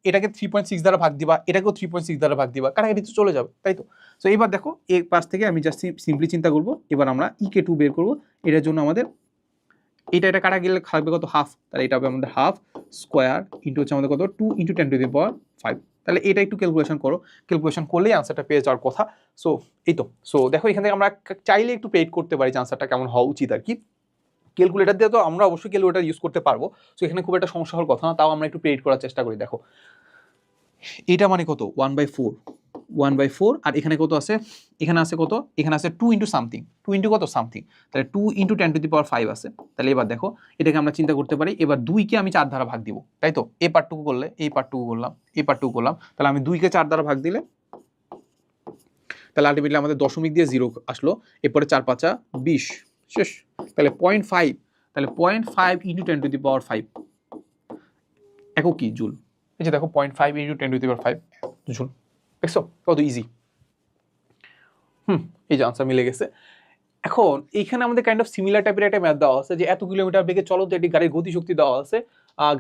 Speaker 1: এটাকে 3.6 দ্বারা ভাগ দিবা, এটাকেও 3.6 দ্বারা ভাগ দিবা, কাটাকাটি তো চলে যাবে, তাই তো। সো এবার দেখো এই পাশ থেকে আমি জাস্ট সিম্পলি চিন্তা করবো, এবার আমরা EK2 বের করবো। এটার জন্য আমাদের এটা কাটা গেলে খাবে কত, হাফ, তাহলে এটা হবে আমাদের হাফ স্কোয়ার ইন্টু হচ্ছে আমাদের কত 2 × 10⁵। তাহলে এটা একটু ক্যালকুলেশন করো, ক্যালকুলেশন করলেই আনসারটা পেয়ে যাওয়ার কথা। সো এই তো, সো দেখো এখান থেকে আমরা চাইলে একটু পেড করতে পারি যে আনসারটা কেমন হওয়া উচিত আর কি। ক্যালকুলেটার দিয়ে তো আমরা অবশ্যই ক্যালকুলেটার ইউজ করতে পারবো, সো এখানে খুব একটা সমস্যা হওয়ার কথা না, তাও আমরা একটু পেড করার চেষ্টা করি। দেখো এটা মানে কত, 1/4, আর এখানে কত আছে, এখানে আছে কত, এখানে আছে 2 × সামথিং, 2 × কত সামথিং, তাহলে 2 × 10⁵ আছে। তাহলে এবার দেখো এটাকে আমরা চিন্তা করতে পারি, এবার 2কে আমি 4 দ্বারা ভাগ দিব, তাই তো, এই পার্টটুকু করলে এই পার্টটুকু করলাম, এই পার্টটুকু করলাম, তাহলে আমি 2কে 4 দ্বারা ভাগ দিলে তাহলে আলটিমেটলি আমাদের দশমিক দিয়ে 0 আসলো, এরপরে 4 × 5 = 20, শেষ। তাহলে 0.5, তাহলে 0.5 × 10⁵ একক কি, জুল। এই যে দেখো 0.5 × 10⁵ জুল, দেখছো কত ইজি। এই যে আনসার মিলে গেছে। এখন এইখানে আমাদের কাইন্ড অফ সিমিলার টাইপের একটা ম্যাথ দেওয়া আছে যে এত কিলোমিটার বেগে চলো, তো এটি গাড়ির গতিশক্তি দেওয়া আছে,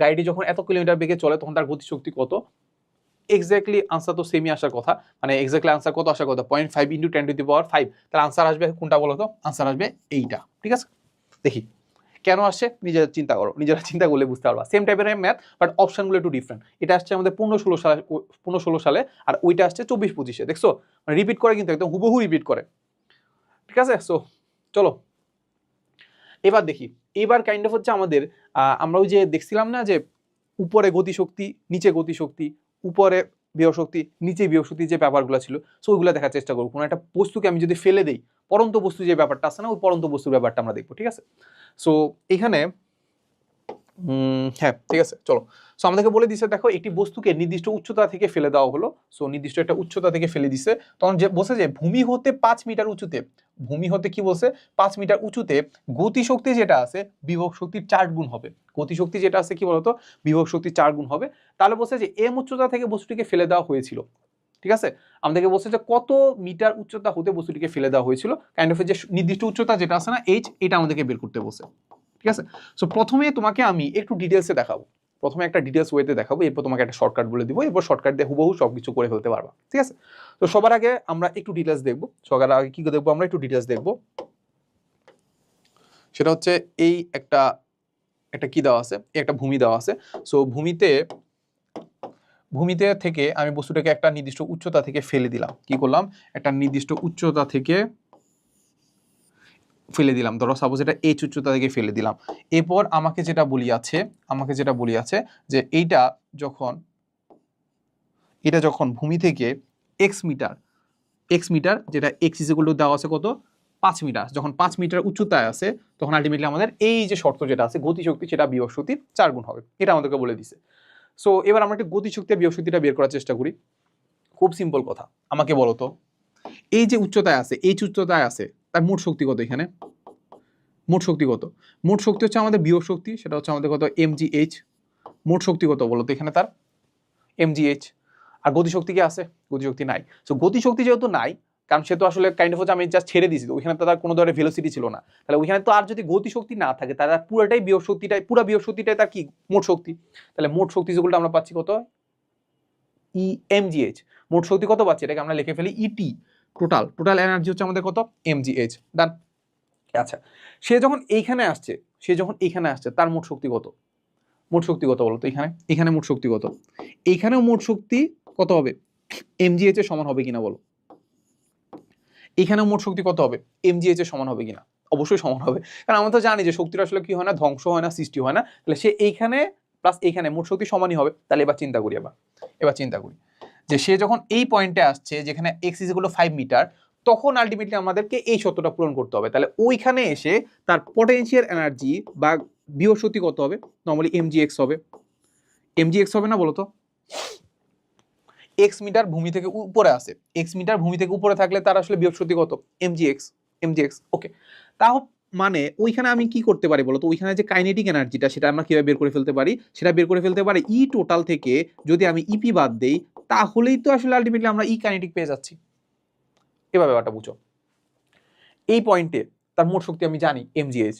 Speaker 1: গাড়িটি যখন এত কিলোমিটার বেগে চলে তখন তার গতিশক্তি কত। এক্স্যাক্টলি আনসার তো সেমই আসার কথা, মানে এক্স্যাক্টলি আনসার কত আসার কথা, 0.5 × 10⁵। তাহলে আনসার আসবে কোনটা বলো তো, আনসার আসবে এইটা, ঠিক আছে। দেখি কেন আসছে, নিজেরা চিন্তা করো, নিজেরা চিন্তা করলে বুঝতে পারবা। সেম টাইপের ম্যাথ, বাট অপশনগুলো একটু ডিফারেন্ট। এটা আসছে আমাদের 15-16 সালে, আর ওইটা আসছে 24-25-এ, দেখছো, মানে রিপিট করে, কিন্তু একদম হুবহু রিপিট করে, ঠিক আছে। সো চলো এবার দেখি, এবার কাইন্ড অফ হচ্ছে আমাদের আমরা ওই যে দেখছিলাম না যে উপরে গতিশক্তি নিচে গতিশক্তি, উপরে বিভব নিচে বিভব যে ব্যাপারগুলো ছিল, সো ওইগুলো দেখার চেষ্টা করবো। কোনো একটা বস্তুকে আমি যদি ফেলে দেই, পরন্ত বস্তু যে ব্যাপারটা আছে না, ওই পরন্ত বস্তুর ব্যাপারটা আমরা দেখবো, ঠিক আছে। সো এখানে হ্যাঁ ঠিক আছে, চলো। সো আমাদেরকে বলে দিছে, দেখো একটি বস্তুকে নির্দিষ্ট উচ্চতা থেকে ফেলে দেওয়া হলো। সো নির্দিষ্ট একটা উচ্চতা থেকে ফেলে দিছে, তখন যে বলছে যে ভূমি হতে 5 মিটার উঁচুতে, ভূমি হতে কি বলছে 5 মিটার উঁচুতে গতিশক্তি যেটা আছে বিভব শক্তির 4 গুণ হবে। গতিশক্তি যেটা আছে কি বলতো, বিভব শক্তির 4 গুণ হবে। তাহলে বলছে যে এম উচ্চতা থেকে বস্তুটিকে ফেলে দেওয়া হয়েছিল, ঠিক আছে। আমাদেরকে বলছে যে কত মিটার উচ্চতা হতে বস্তুটিকে ফেলে দেওয়া হয়েছিল, কাইন্ড অফ যে নির্দিষ্ট উচ্চতা যেটা আছে না এইচ, এটা আমাদেরকে বের করতে বলছে, ঠিক আছে। সো প্রথমে তোমাকে আমি একটু ডিটেলসে দেখাবো, প্রথমে একটা ডিটেলস ওয়েতে দেখাবো, এরপর তোমাকে একটা শর্টকাট বলে দিব, এরপর শর্টকাট দিয়ে হুবহু সবকিছু করে ফেলতে পারবা, ঠিক আছে। তো সবার আগে আমরা একটু ডিটেলস দেখবো, সবার আগে কি দেখবো, আমরা একটু ডিটেলস দেখবো। সেটা হচ্ছে এই একটা কি দেওয়া আছে, একটা ভূমি দেওয়া আছে। সো ভূমিতে থেকে আমি বস্তুটাকে একটা নির্দিষ্ট উচ্চতা থেকে ফেলে দিলাম, কি করলাম, একটা নির্দিষ্ট উচ্চতা থেকে ফেলে দিলাম, ধরো সাপোজ এটা এইচ উচ্চতা থেকে ফেলে দিলাম। এরপর আমাকে যেটা বলিয়াছে যে এইটা যখন ভূমি থেকে এক্স মিটার যেটা এক্স ইজ ইকুয়াল টু দেওয়া আছে কত 5 মিটার, যখন 5 মিটার উচ্চতায় আছে তখন আলটিমেটলি আমাদের এই যে শর্ত যেটা আছে গতিশক্তি সেটা বিভব শক্তির 4 গুণ হবে, এটা আমাদেরকে বলে দিছে। সো এবার আমরা একটু গতিশক্তি আর বিভব শক্তিটা বের করার চেষ্টা করি। খুব সিম্পল কথা, আমাকে বলো তো এই যে উচ্চতায় আছে তার মোট শক্তি কত, এখানে মোট শক্তি কত, মোট শক্তি হচ্ছে আমাদের বিভব শক্তি, সেটা হচ্ছে আমাদের কত mgh। মোট শক্তি কত বলো তো এখানে তার mgh। আর গতিশক্তি কি আছে, গতিশক্তি নাই। সো গতিশক্তি যেহেতু নাই, কারণ সে তো আসলে কাইন্ড অফ আমি জাস্ট ছেড়ে দিয়েছি, ওইখানে তো তার কোনো ধরনের ভেলোসিটি ছিল না, তাহলে ওইখানে তো আর যদি গতিশক্তি না থাকে তাহলে পুরোটাই বিভব শক্তিটাই, পুরো বিভব শক্তিটাই তার কি মোট শক্তি। তাহলে মোট শক্তি যেগুলো আমরা পাচ্ছি কত mgh, মোট শক্তি কত পাচ্ছি এটাকে আমরা লিখে ফেলি ইটি, টোটাল এনার্জি হচ্ছে আমাদের কত mgh, ডান। আচ্ছা, সে যখন এইখানে আসছে তার মোট শক্তি কত, বলো তো এখানে মোট শক্তি কত, এইখানেও মোট শক্তি কত হবে mgh এর সমান হবে কিনা বলো, এখানেও মোট শক্তি কত হবে mgh এর সমান হবে কিনা, অবশ্যই সমান হবে, কারণ আমরা তো জানি যে শক্তির আসলে কি হয় না, ধ্বংস হয় না, সৃষ্টি হয় না। তাহলে সে এইখানে প্লাস এইখানে মোট শক্তি সমানই হবে। তাহলে এবার চিন্তা করি, এবার চিন্তা করি যে সে যখন এই পয়েন্টে আসছে যেখানে x = 5 মিটার, তখন আলটিমেটলি আমাদেরকে এই শর্তটা পূরণ করতে হবে। তাহলে ওইখানে এসে তার পটেনশিয়াল এনার্জি বা বিভব শক্তি কত হবে? নরমালি mgx হবে। mgx হবে না বলো তো? x মিটার ভূমি থেকে উপরে আসে, x মিটার ভূমি থেকে উপরে থাকলে তার আসলে বিভব শক্তি কত? mgx। ওকে, তাও মানে ওইখানে আমি কি করতে পারি বলতো? ওইখানে যে কাইনেটিক এনার্জিটা সেটা আমরা কিভাবে বের করে ফেলতে পারি? সেটা বের করে ফেলতে পারি ই টোটাল থেকে যদি আমি ইপি বাদ দেই, তাহলেই তো আসলে আলটিমেটলি আমরা ই কাইনেটিক পেয়ে যাচ্ছি। এভাবে ব্যাপারটা বুঝো। এই পয়েন্টে তার মোট শক্তি আমি জানি mgh,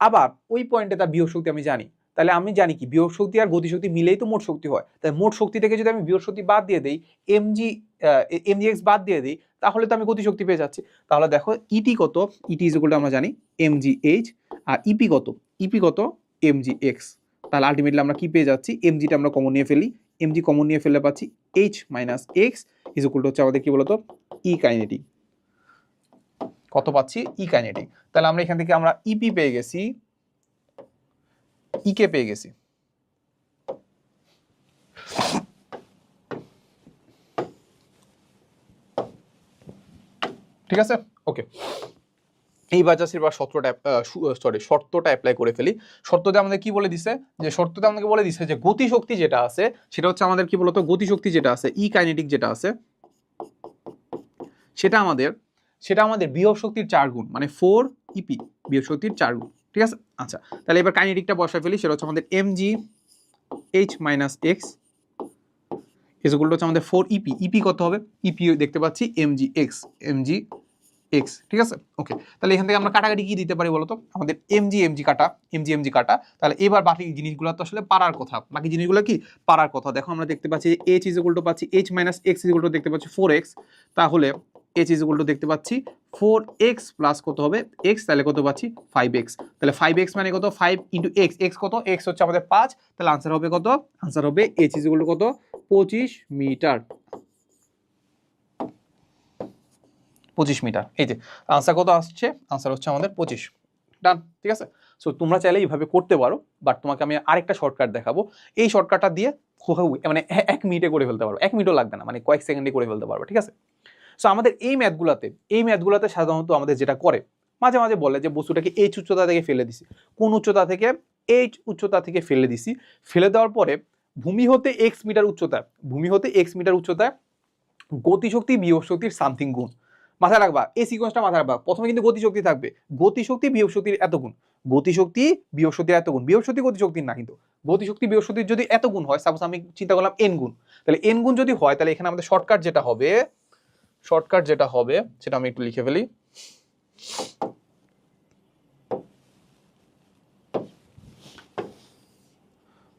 Speaker 1: আবার ওই পয়েন্টে তার বিভব শক্তি আমি জানি। তাহলে আমি জানি কি বিভব শক্তি আর গতিশক্তি মিলেই তো মোট শক্তি হয়। তাই মোট শক্তি থেকে যদি আমি বিভব শক্তি বাদ দিয়ে দেই, mgx বাদ দিয়ে দিই, তাহলে তো আমি গতিশক্তি পেয়ে যাচ্ছি। তাহলে দেখো ইটি কত? ইটি ইজ ইকুয়াল টু আমরা জানি mgh, আর ইপি কত? ইপি কত? mgx। তাহলে আলটিমেটলি আমরা কি পেয়ে যাচ্ছি? mgটা আমরা কমন নিয়ে ফেলি, mg কমন নিয়ে ফেললে পাচ্ছি h - x is equal two হচ্ছে আমাদের কি বলতো? ই কাইনেটিক। কত পাচ্ছি? ই কাইনেটিক। তাহলে আমরা এখান থেকে আমরা ইপি পেয়ে গেছি, ইকে পেয়ে গেছি। ঠিক আছে, ওকে। এইবার যাচ্ছি এবার শর্তটা অ্যাপ্লাই করে ফেলি। শর্ততে আমাদের কি বলে দিছে? যে শর্ততে আমাদেরকে বলে দিছে যে গতি শক্তি যেটা আছে সেটা হচ্ছে আমাদের কি বলতো? গতি শক্তি যেটা আছে, ই কাইনেটিক যেটা আছে, সেটা আমাদের বিভব শক্তির 4 গুণ, মানে 4 ইপি, বিভব শক্তির 4 গুণ। ঠিক আছে, আচ্ছা। তাহলে এবার কাইনেটিকটা বসাই ফেলি, সেটা হচ্ছে আমাদের mgh - x is equal two হচ্ছে আমাদের 4 ইপি। ইপি কত হবে? ইপি দেখতে পাচ্ছি mgx। ঠিক আছে, ওকে। তাহলে এখান থেকে আমরা কাটাকাটি কি দিতে পারি বলতো? আমাদের mg কাটা। তাহলে এবার বাকি জিনিসগুলো তো আসলে পারার কথা, বাকি জিনিসগুলো কি পারার কথা। দেখো আমরা দেখতে পাচ্ছি h ইজ ইকুয়াল টু পাচ্ছি h - x is equal two দেখতে পাচ্ছি 4x। তাহলে h ইজ ইকুয়াল টু দেখতে পাচ্ছি 4x প্লাস কত হবে? x। তাহলে কত পাচ্ছি? 5x। তাহলে 5x মানে কত? 5 × x। x কত? x হচ্ছে আমাদের 5। তাহলে আনসার হবে কত? আনসার হবে h ইজ ইকুয়াল টু কত? 25 মিটার। 25 মিটার। এই যে আনসার কত আসছে? আনসার হচ্ছে আমাদের 25। ডান, ঠিক আছে। সো তোমরা চাইলে এইভাবে করতে পারো, বাট তোমাকে আমি আরেকটা শর্টকাট দেখাবো। এই শর্টকাটটা দিয়ে মানে 1 মিনিটে করে ফেলতে পারবো, 1 মিনিটও লাগবে না, মানে কয়েক সেকেন্ডে করে ফেলতে পারবো। ঠিক আছে, সো আমাদের এই ম্যাথগুলোতে সাধারণত আমাদের যেটা করে, মাঝে মাঝে বলে যে বস্তুটাকে h উচ্চতা থেকে ফেলে দিছি। কোন উচ্চতা থেকে? h উচ্চতা থেকে ফেলে দিছি। ফেলে দেওয়ার পরে ভূমি হতে x মিটার উচ্চতায় গতিশক্তি বিভব শক্তির সামথিং গুণ। মাথায় রাখবা, এই সিকোয়েন্সটা মাথায় রাখবা। প্রথমে কিন্তু গতিশক্তি থাকবে, গতিশক্তি বিভব শক্তির এত গুণ, গতিশক্তি বিভব শক্তির এত গুণ। বিভব শক্তি গতিশক্তির না, কিন্তু গতিশক্তি বিভব শক্তির যদি এত গুণ হয়, সাপোজ আমি চিন্তা করলাম n গুণ, তাহলে n গুণ যদি হয়, তাহলে এখানে আমাদের শর্টকাট যেটা হবে সেটা আমি একটু লিখে ফেলি।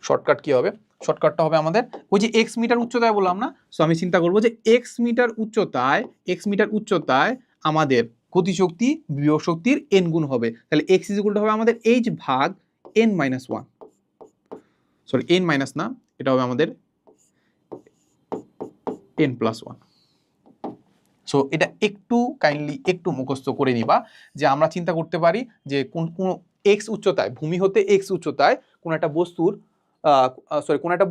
Speaker 1: শর্টকাট কি হবে? শর্টকাটটা হবে আমাদের ওই যে x মিটার উচ্চতায় বললাম না, সো আমি চিন্তা করবো যে x মিটার উচ্চতায় আমাদের গতিশক্তি বিভব শক্তির n গুণ হবে। তাহলে x ইজ ইকুয়াল টু হবে আমাদের h ভাগ n - 1, সরি n মাইনাস না, এটা হবে আমাদের n + 1। সো এটা একটু কাইন্ডলি একটু মুখস্থ করে নিবা, যে আমরা চিন্তা করতে পারি যে কোন x উচ্চতায়, ভূমি হতে x উচ্চতায় কোন একটা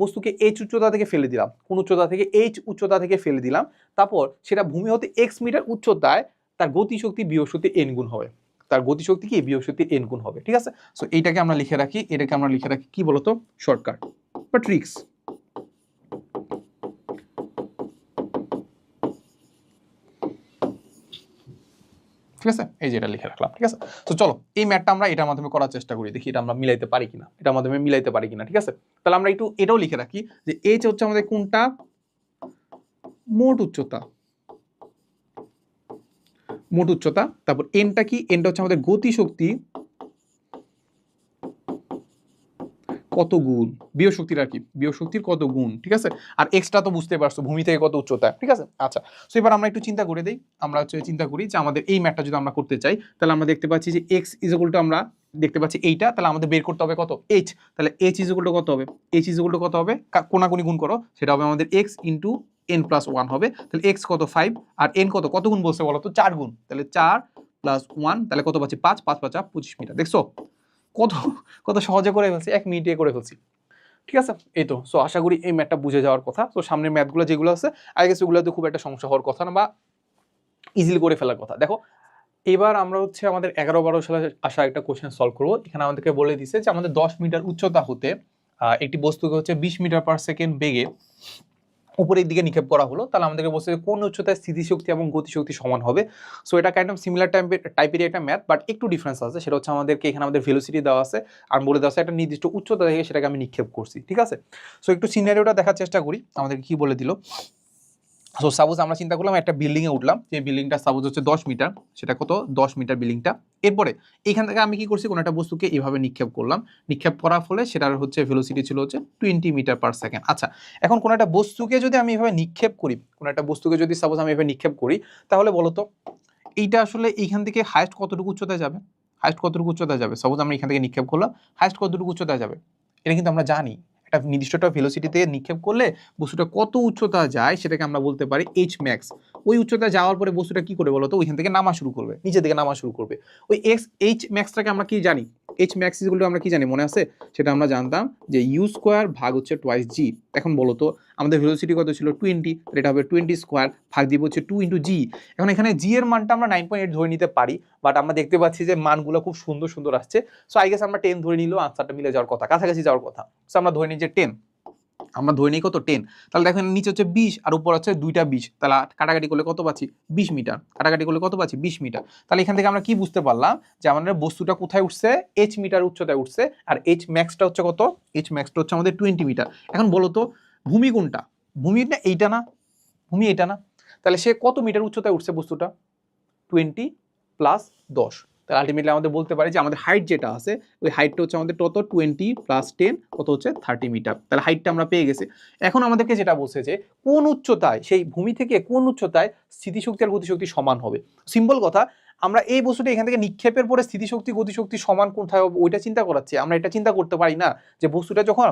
Speaker 1: বস্তুকে h উচ্চতা থেকে ফেলে দিলাম, কোন উচ্চতা থেকে? h উচ্চতা থেকে ফেলে দিলাম। তারপর সেটা ভূমি হতে x মিটার উচ্চতায়, তার গতিশক্তি বিভব শক্তি n গুণ হবে, তার গতিশক্তি কি বিভব শক্তি n গুণ হবে। ঠিক আছে, সো এইটাকে আমরা লিখে রাখি, কি বলতো? শর্টকাট বা ট্রিক্স। ঠিক আছে, এই যে এটা লিখে রাখলাম। ঠিক আছে, তো চলো এই ম্যাথটা আমরা এটার মাধ্যমে করার চেষ্টা করি, দেখি এটা আমরা মিলাইতে পারি কিনা। ঠিক আছে, তাহলে আমরা একটু এটাও লিখে রাখি যে h হচ্ছে আমাদের কোনটা? মোট উচ্চতা। তারপর nটা কি? nটা হচ্ছে আমাদের গতিশক্তি কত গুণ, বিভব শক্তির আর কি, বিভব শক্তির কত গুণ। ঠিক আছে, আর এক্সটা তো বুঝতে পারছো ভূমি থেকে কত উচ্চতায়। ঠিক আছে, আচ্ছা। সো এবার আমরা একটু চিন্তা করে দেই, আমরা চিন্তা করি যে আমাদের এই ম্যাথটা যদি আমরা করতে চাই, তাহলে আমরা দেখতে পাচ্ছি যে x ইজ ইকুয়াল টু, আমরা দেখতে পাচ্ছি এইটা, তাহলে আমাদের বের করতে হবে কত? h। তাহলে h ইজ ইকুয়াল টু কত হবে? কোনাকুনি গুণ করো, সেটা হবে আমাদের x × n + 1 হবে। তাহলে x কত? 5, আর n কত গুণ বলছে বলো তো? 4 গুণ। তাহলে 4 প্লাস 1 তাহলে কত পাচ্ছি 5 5 5 25 মিটার। দেখছো কত কত সহজে করে ফেলছি, 1 মিনিটে করে ফেলছি। ঠিক আছে, এই তো। সো আশা করি এই ম্যাথটা বুঝে যাওয়ার কথা। তো সামনের ম্যাথগুলো যেগুলো আছে আই গেস ওগুলোতে খুব একটা সমস্যা হওয়ার কথা না, বা ইজিলি করে ফেলার কথা। দেখো এবার আমরা হচ্ছে আমাদের 11-12 সালে আসা একটা কোশ্চেন সলভ করবো। এখানে আমাদেরকে বলে দিছে যে আমাদের 10 মিটার উচ্চতা হতে একটি বস্তুকে হচ্ছে 20 মিটার পার সেকেন্ড বেগে উপরের দিকে নিক্ষেপ করা হলো, তাহলে আমাদেরকে বলছে যে কোন উচ্চতায় স্থিতিশক্তি এবং গতিশক্তি সমান হবে। সো এটা কাইন্ড অফ সিমিলার টাইপেরই একটা ম্যাথ, বাট একটু ডিফারেন্স আছে। সেটা হচ্ছে আমাদেরকে এখানে আমাদের ভেলোসিটি দেওয়া আছে আর বলে দেওয়া আছে একটা নির্দিষ্ট উচ্চতা থেকে সেটাকে আমি নিক্ষেপ করছি। ঠিক আছে, সো একটু সিনারিওটা দেখার চেষ্টা করি আমাদেরকে কি বলে দিল। সো সাপোজ আমরা চিন্তা করলাম একটা বিল্ডিংয়ে উঠলাম, যে বিল্ডিংটা সাপোজ হচ্ছে 10 মিটার, সেটা কত 10 মিটার বিল্ডিংটা। এরপরে এখান থেকে আমি কি করছি, কোনো একটা বস্তুকে এভাবে নিক্ষেপ করলাম, নিক্ষেপ করার ফলে সেটার হচ্ছে ভেলোসিটি ছিল হচ্ছে 20 মিটার পার সেকেন্ড। আচ্ছা, এখন কোনো একটা বস্তুকে যদি আমি এভাবে নিক্ষেপ করি, কোনো একটা বস্তুকে যদি সাপোজ আমি এভাবে নিক্ষেপ করি, তাহলে বলো তো এইটা আসলে এইখান থেকে হাইস্ট কতটুকু উচ্চতায় যাবে, হাইস্ট কতটুকু উচ্চতায় যাবে। সাপোজ আমরা এখান থেকে নিক্ষেপ করলাম, হাইস্ট কতটুকু উচ্চতায় যাবে এটা কিন্তু আমরা জানি। একটা নির্দিষ্ট একটা ভেলোসিটিতে নিক্ষেপ করলে বস্তুটা কত উচ্চতা যায় সেটাকে আমরা বলতে পারি এইচ ম্যাক্স। ওই উচ্চতা যাওয়ার পরে বস্তুটা কি করে বলতো, ওইখান থেকে নামা শুরু করবে, নিচের দিকে নামা শুরু করবে। ওই এইচ ম্যাক্সটাকে আমরা কি জানি, এইচ ম্যাক্স ইকুয়াল আমরা কি জানি মনে আছে, সেটা আমরা জানতাম যে ইউ স্কোয়ার ভাগ হচ্ছে টোয়াইস জি। এখন বলো তো আমাদের ভেলোসিটি কত ছিল 20, এটা হবে 20 স্কোয়ার ভাগ দিব হচ্ছে 2 ইন্টু জি। এখন এখানে জি এর মানটা আমরা 9.8 ধরে নিতে পারি, বাট আমরা দেখতে পাচ্ছি যে মানগুলো খুব সুন্দর সুন্দর আসছে। সো আই গেস আমরা 10 ধরে নিলেও আনসারটা মিলে যাওয়ার কথা, কাছাকাছি যাওয়ার কথা। সো আমরা ধরে নিই যে 10, আমরা ধরে নিই কত 10। তাহলে দেখেন নিচে হচ্ছে 20 আর উপর হচ্ছে দুইটা 20, তাহলে কাটাকাটি করলে কত পাচ্ছি 20 মিটার, কাটাকাটি করলে কত পাচ্ছি 20 মিটার। তাহলে এখান থেকে আমরা কি বুঝতে পারলাম যে আমাদের বস্তুটা কোথায় উঠছে, এইচ মিটার উচ্চতায় উঠছে, আর এইচ ম্যাক্সটা হচ্ছে কত, এইচ ম্যাক্সটা হচ্ছে আমাদের 20 মিটার। এখন বলো তো ভূমি কোনটা, ভূমি না এইটা না, ভূমি এটা না, তাহলে সে কত মিটার উচ্চতায় উঠছে বস্তুটা 20 প্লাস 10। তাহলে আলটিমেটলি আমাদের বলতে পারি যে আমাদের হাইট যেটা আছে ওই হাইটটা হচ্ছে আমাদের কত 20 প্লাস 10 কত হচ্ছে 30 মিটার। তাহলে হাইটটা আমরা পেয়ে গেছি। এখন আমাদেরকে যেটা বলছে যে কোন উচ্চতায়, সেই ভূমি থেকে কোন উচ্চতায় স্থিতিশক্তি আর গতিশক্তি সমান হবে। সিম্পল কথা, আমরা এই বস্তুটা এখান থেকে নিক্ষেপের পরে স্থিতিশক্তি গতিশক্তি সমান কোথায় হবে ওইটা চিন্তা করাচ্ছি। আমরা এটা চিন্তা করতে পারি না যে বস্তুটা যখন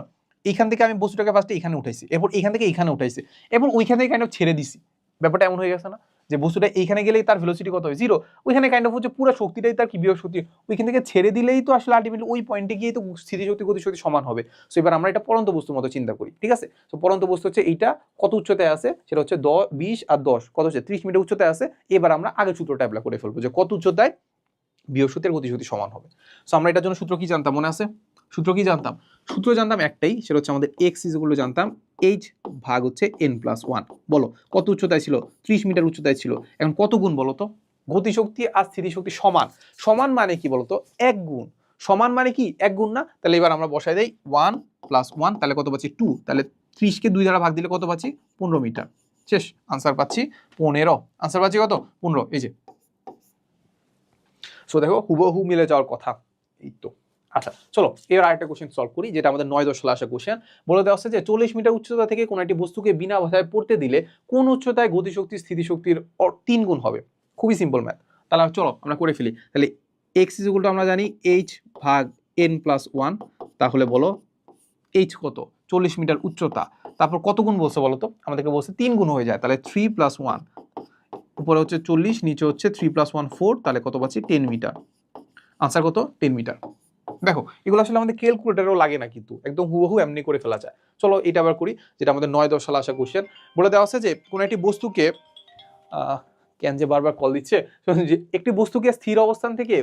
Speaker 1: এইখান থেকে আমি বস্তুটাকে ফার্স্টে এখানে উঠাইছি, এরপর এখান থেকে এখানে উঠাইছি, এরপর ওইখান থেকে কাইন্ড অফ ছেড়ে দিছি। ব্যাপারটা এমন হয়ে গেছে না যে বস্তুটা এইখানে গেলেই তার ভেলোসিটি কত হয় 0, ওইখানে কাইন্ড অফ হচ্ছে পুরো শক্তিটাই তার কি বিয়োগ শক্তি, ওইখান থেকে ছেড়ে দিলেই তো আসলে আলটিমেটলি ওই পয়েন্টে গিয়ে তো স্থিতিশক্তি গতিশক্তি সমান হবে। সো এবার আমরা এটা পরন্ত বস্তুর মতো চিন্তা করি। ঠিক আছে, তো পরন্ত বস্তু হচ্ছে এইটা কত উচ্চতায় আছে, সেটা হচ্ছে 20 আর 10 কত হচ্ছে 30 মিটার উচ্চতায় আছে। এবার আমরা আগে সূত্রটা অ্যাপ্লাই করে ফেলবো যে কত উচ্চতায় বিয়োগ শক্তির গতিশক্তি সমান হবে। সো আমরা এটার জন্য সূত্র কি জানতাম মনে আছে, সূত্র কি জানতাম, সূত্র জানতাম একটাই, সেটা হচ্ছে আমাদের এক্স ইজগুলো জানতাম এইচ ভাগ হচ্ছে এন প্লাস 1। বলো কত উচ্চতায় ছিল 30 মিটার উচ্চতায় ছিল। এখন কত গুণ বলো তো, গতিশক্তি আর স্থিতিশক্তি সমান, সমান মানে কি বলতো এক গুণ, সমান মানে কি এক গুণ না। তাহলে এবার আমরা বসাই দেই 1 প্লাস 1 তাহলে কত পাচ্ছি 2, তাহলে 30 কে 2 দ্বারা ভাগ দিলে কত পাচ্ছি 15 মিটার। শেষ, আনসার পাচ্ছি 15, আনসার পাচ্ছি কত 15। এই যে সো দেখো হুবহু মিলে যাওয়ার কথা। এই তো। আচ্ছা চলো এবার আরেকটা কোশ্চেন সলভ করি, যেটা আমাদের 9-10 সালে আসা কোশ্চেন। বলে দেওয়া আছে যে 40 মিটার উচ্চতা থেকে কোনো একটি বস্তুকে বিনা বাধায় পড়তে দিলে কোন উচ্চতায় গতিশক্তি স্থিতিশক্তির 3 গুণ হবে। খুবই সিম্পল ম্যাথ। তাহলে চলো আমরা করে ফেলি। তাহলে এক্স ইকুয়াল টু আমরা জানি এইচ ভাগ এন প্লাস 1। তাহলে বলো এইচ কত 40 মিটার উচ্চতা, তারপর কত গুণ বলছে বলো তো, আমাদেরকে বলছে 3 গুণ হয়ে যায়, তাহলে 3 প্লাস 1, উপরে হচ্ছে 40 নিচে হচ্ছে 3 প্লাস 1 4, তাহলে কত পাচ্ছি 10 মিটার। আনসার কত 10 মিটার। দেখো এগুলো আসলে আমাদের ক্যালকুলেটরও লাগে না, কিন্তু একদম হুবহু এমনি করে ফেলা যায়। চলো এটা আবার করি, যেটা আমাদের 9-10 সালে আসা কোশ্চেন। বলে দেওয়া আছে যে কোনো একটি বস্তুকে কেন যে বারবার কল দিচ্ছে, যে একটি বস্তুকে স্থির অবস্থান থেকে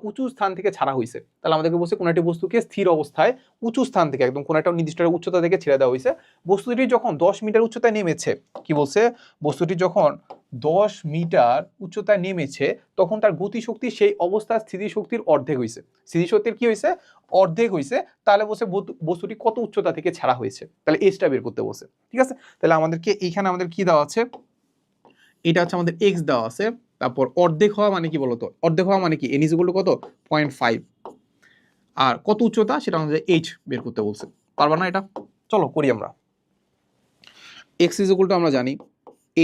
Speaker 1: উঁচু স্থান থেকে ছাড়া হয়েছে। তাহলে আমাদেরকে বলছে কোনো একটি বস্তুকে স্থির অবস্থায় উঁচু স্থান থেকে একদম কোনো একটা নির্দিষ্ট উচ্চতা থেকে ছেড়ে দেওয়া হয়েছে। বস্তুটি যখন 10 মিটার উচ্চতায় নেমেছে, কি বলছে, বস্তুটি যখন 10 মিটার উচ্চতায় নেমেছে তখন তার গতিশক্তি সেই অবস্থায় স্থিতিশক্তির অর্ধেক হয়েছে। স্থিতিশক্তির কি হয়েছে, অর্ধেক হয়েছে। তাহলে বলছে বস্তুটি কত উচ্চতা থেকে ছাড়া হয়েছে, তাহলে এজটা বের করতে বলছে। ঠিক আছে, তাহলে আমাদেরকে এইখানে আমাদের কি দেওয়া আছে, এটা হচ্ছে আমাদের এক্স দেওয়া আছে। তারপর অর্ধেক হওয়া মানে কি বলতো, অর্ধেক হওয়া মানে কি এন ইজ ইকুয়াল টু কত 0.5, আর কত উচ্চতা সেটা আমাদের এইচ বের করতে বলছে। পারবা না এটা, চলো করি আমরা। এক্স ইজ ইকুয়াল টু আমরা জানি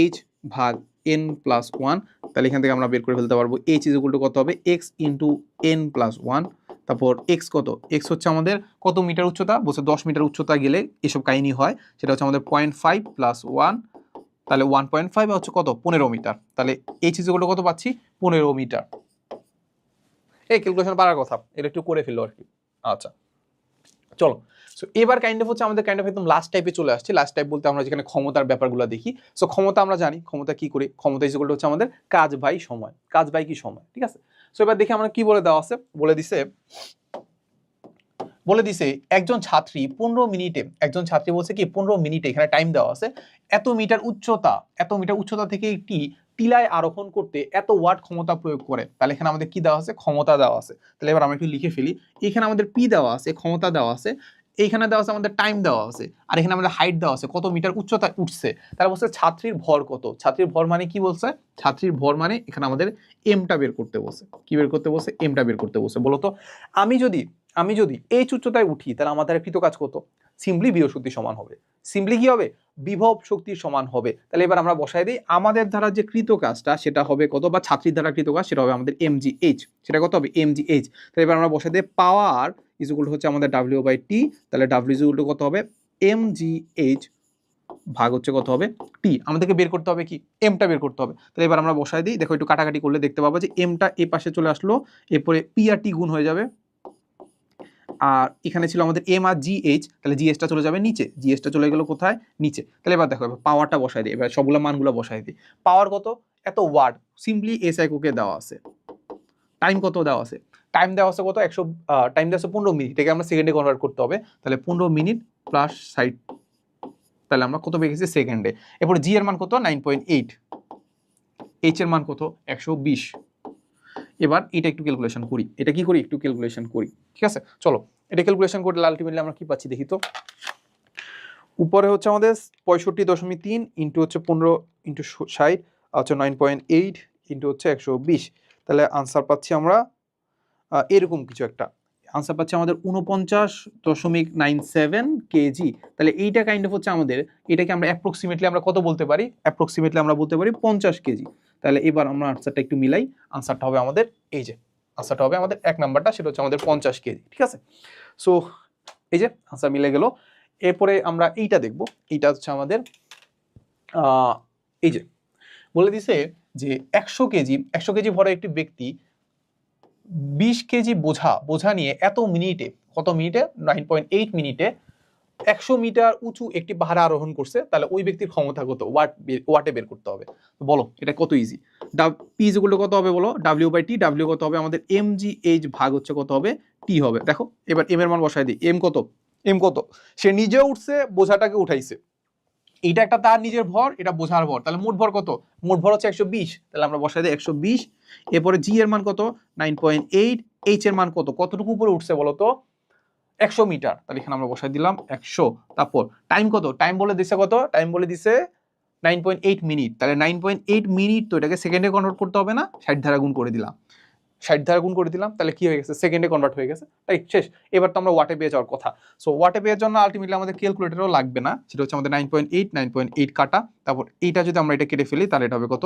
Speaker 1: এইচ ভাগ এন প্লাস 1, তাহলে এখান থেকে আমরা বের করে ফেলতে পারবো এইচ ইজ ইকুয়াল টু কত হবে এক্স ইন্টু এন প্লাস 1। তারপর এক্স কত, এক্স হচ্ছে আমাদের কত মিটার উচ্চতা বলছে 10 মিটার উচ্চতা গেলে এসব কাহিনী হয়, সেটা হচ্ছে আমাদের 0.5 প্লাস 1, তাহলে 1.5 হচ্ছে কত 15 মিটার। তাহলে এইচ ইজ ইকুয়াল টু কত পাচ্ছি 15 মিটার। এই ক্যালকুলেশন পারার কথা, এটা একটু করে ফেললো আর কি। আচ্ছা চলো, সো এবার কাইন্ড অফ হচ্ছে আমাদের কাইন্ড অফ একদম লাস্ট টাইপে চলে আসছে। লাস্ট টাইপ বলতে আমরা যেখানে ক্ষমতার ব্যাপারগুলো দেখি। সো ক্ষমতা আমরা জানি, ক্ষমতা কি করি, ক্ষমতা ইকুয়াল টু হচ্ছে আমাদের কাজ বাই সময়, কাজ বাই কি সময়, ঠিক আছে। সো এবার দেখি আমরা কি বলে দেওয়া আছে, বলে দিছে একজন ছাত্রী 15 মিনিটে, একজন ছাত্রী বলছে কি 15 মিনিটে, এখানে টাইম দেওয়া আছে, এত মিটার উচ্চতা থেকে একটি টিলায় আরোহণ করতে এত ওয়াট ক্ষমতা প্রয়োগ করে। তাহলে এখানে আমাদের কি দেওয়া আছে, ক্ষমতা দেওয়া আছে। তাহলে এবার আমরা একটু লিখে ফেলি, এখানে আমাদের পি দেওয়া আছে, ক্ষমতা দেওয়া আছে, এইখানে দেওয়া আছে আমাদের টাইম দেওয়া আছে, আর এখানে আমাদের হাইট দেওয়া আছে, কত মিটার উচ্চতায় উঠছে। তাহলে বলছে ছাত্রীর ভর কত, ছাত্রীর ভর মানে কি বলছে, ছাত্রীর ভর মানে এখানে আমাদের এমটা বের করতে বলছে। কি বের করতে বলছে, এমটা বের করতে বলছে। বলতো আমি যদি এই উচ্চতায় উঠি তাহলে আমাদের কৃত কাজ কত, সিম্পলি বিভব শক্তি সমান হবে, সিম্পলি কি হবে, বিভব শক্তির সমান হবে। তাহলে এবার আমরা বসাই দিই আমাদের দ্বারা যে কৃত কাজটা সেটা হবে কত, বা ছাত্রীর দ্বারা কৃত কাজ সেটা হবে আমাদের mgh, সেটা কত হবে mgh। তাহলে এবার আমরা বসাই দিই পাওয়ার ইজ ইকুয়াল টু হচ্ছে আমাদের w/t, তাহলে w ইজ ইকুয়াল টু কত হবে mgh ভাগ হচ্ছে কত হবে টি। আমাদেরকে বের করতে হবে কি, এমটা বের করতে হবে। তাহলে এবার আমরা বসাই দিই, দেখো একটু কাটাকাটি করলে দেখতে পাবো যে এমটা এই পাশে চলে আসলো, এরপরে পি আর টি গুণ হয়ে যাবে, আর এখানে ছিল আমাদের এম আর জিএইচ, তাহলে জিএসটা চলে যাবে নিচে, জিএসটা চলে গেল কোথায়, নিচে। তাহলে এবার দেখো এবার পাওয়ারটা বসাই দিই, এবার সবগুলো মানগুলো বসাই দিই। পাওয়ার কত, এত ওয়াট, সিম্পলি এস এককে দেওয়া আছে। টাইম কত দেওয়া আছে, টাইম দেওয়া আছে কত 100, টাইম দেওয়া আছে 15 মিনিট, এটাকে আমরা সেকেন্ডে কনভার্ট করতে হবে। তাহলে 15 মিনিট প্লাস 60, তাহলে আমরা কত পেয়ে গেছি সেকেন্ডে। এরপরে জি এর মান কত 9.8, এইচ এর মান কত 120। এবার এটা একটু ক্যালকুলেশন করি, এটা কি করি একটু ক্যালকুলেশন করি, ঠিক আছে। চলো এটা ক্যালকুলেশন করলে আলটিমেটলি আমরা কি পাচ্ছি দেখি তো। উপরে হচ্ছে আমাদের 65.3 ইন্টু হচ্ছে 15 ইন্টু 60 হচ্ছে 9.8 ইন্টু হচ্ছে 120, তাহলে আনসার পাচ্ছি আমরা এরকম কিছু একটা আনসার পাচ্ছি আমাদের 49.97 কেজি। তাহলে এইটা কাইন্ড অফ হচ্ছে আমাদের, এটাকে আমরা অ্যাপ্রক্সিমেটলি আমরা কত বলতে পারি, অ্যাপ্রক্সিমেটলি আমরা বলতে পারি 50 কেজি। তাহলে এবার আমরা আনসারটা একটু মিলাই, আনসারটা হবে আমাদের এই যে, আনসারটা হবে আমাদের এক নাম্বারটা, সেটা হচ্ছে আমাদের 50 কেজি, ঠিক আছে। সো এই যে আনসার মিলে গেল। এরপরে আমরা এইটা দেখব, এইটা হচ্ছে আমাদের এই যে বলে দিছে যে 100 কেজি ভরা একটি ব্যক্তি 20 কেজি বোঝা নিয়ে এত মিনিটে, কত মিনিটে 9.8 মিনিটে 100 মিটার উঁচু একটি পাহাড়ে আরোহণ করছে। তাহলে ওই ব্যক্তির ক্ষমতা কত, ওয়াটে বের করতে হবে। বলো এটা কত easy. P is equal to কত হবে বলো, w/t, w কত হবে আমাদের mgh ভাগ হচ্ছে কত হবে টি হবে। দেখো এবার এম এর মান বসাই দিই, এম কত, সে নিজে উঠছে, বোঝাটাকে উঠাইছে, এইটা একটা তার নিজের ভর, এটা বোঝার ভর। তাহলে মোট ভর কত, মোট ভর হচ্ছে 120, তাহলে আমরা বসাই দিই 120। এরপরে জি এর মান কত 9.8, এইচ এর মান কত, কতটুকু উপরে উঠছে বলো তো 100 মিটার, তাহলে এখানে আমরা বসাই দিলাম 100। তারপর টাইম কত, টাইম বলে দিছে কত, টাইম বলে দিছে 9.8 মিনিট, তাহলে 9.8 মিনিট তো এটাকে সেকেন্ডে কনভার্ট করতে হবে না, 60 দ্বারা গুণ করে দিলাম, 60 দ্বারা গুণ করে দিলাম, তাহলে কি হয়ে গেছে সেকেন্ডে কনভার্ট হয়ে গেছে, তাই শেষ। এবার তো আমরা ওয়াটে পেয়ে যাওয়ার কথা। সো ওয়াটে পেয়ে জন্য আলটিমেটলি আমাদের ক্যালকুলেটরও লাগবে না, সেটা হচ্ছে আমাদের 9.8 কাটা, তারপর এইটা যদি আমরা এটা কেটে ফেলি তাহলে এটা হবে কত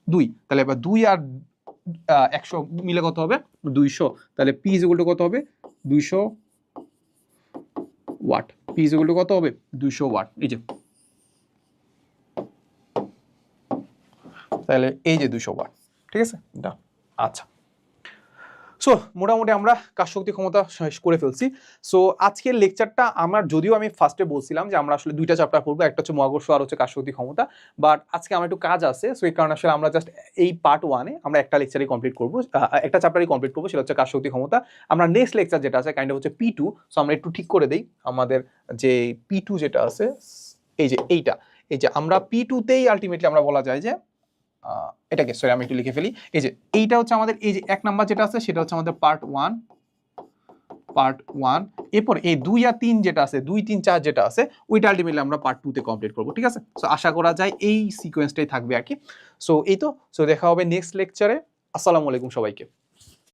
Speaker 1: 2। তাহলে এবার 2 আর 100 মিলে কত হবে 200, তাহলে পি ইজ ইকুয়াল টু কত হবে 200 watt, p is equal to কত হবে 200 ওয়াট। এই যে তাহলে এই যে 200 ওয়াট, ঠিক আছে এটা। আচ্ছা সো মোটামুটি আমরা কাজ শক্তি ক্ষমতা শেষ করে ফেলছি। সো আজকের লেকচারটা আমার, যদিও আমি ফার্স্টে বলছিলাম যে আমরা আসলে দুইটা চ্যাপ্টার পড়বো, একটা হচ্ছে মহাকর্ষ আর হচ্ছে কাজ শক্তি ক্ষমতা, বাট আজকে আমার একটু কাজ আছে, সো এই কারণে আসলে আমরা জাস্ট এই পার্ট 1-এ আমরা একটা লেকচারই কমপ্লিট করবো, একটা চ্যাপ্টারই কমপ্লিট করবো, সেটা হচ্ছে কাজ শক্তি ক্ষমতা। আমরা নেক্সট লেকচার যেটা আছে কাইন্ড অফ হচ্ছে P2, সো আমরা একটু ঠিক করে দেই আমাদের যে P2 যেটা আছে, এই যে এইটা, এই যে আমরা P2-তেই আলটিমেটলি আমরা বলা যায় যে এটাকে, সরি আমি একটু লিখে ফেলি, এই যে এইটা হচ্ছে আমাদের এই যে 1 নাম্বার যেটা আছে সেটা হচ্ছে আমাদের পার্ট 1, এরপর এই 2 আর 3 যেটা আছে, 2, 3, 4 যেটা আছে ওইটা আলটিমেটলি আমরা পার্ট 2-তে কমপ্লিট করব, ঠিক আছে। সো আশা করা যায় এই সিকোয়েন্সটাই থাকবে আর কি। সো এই তো, সো দেখা হবে নেক্সট লেকচারে। আসসালামু আলাইকুম সবাইকে।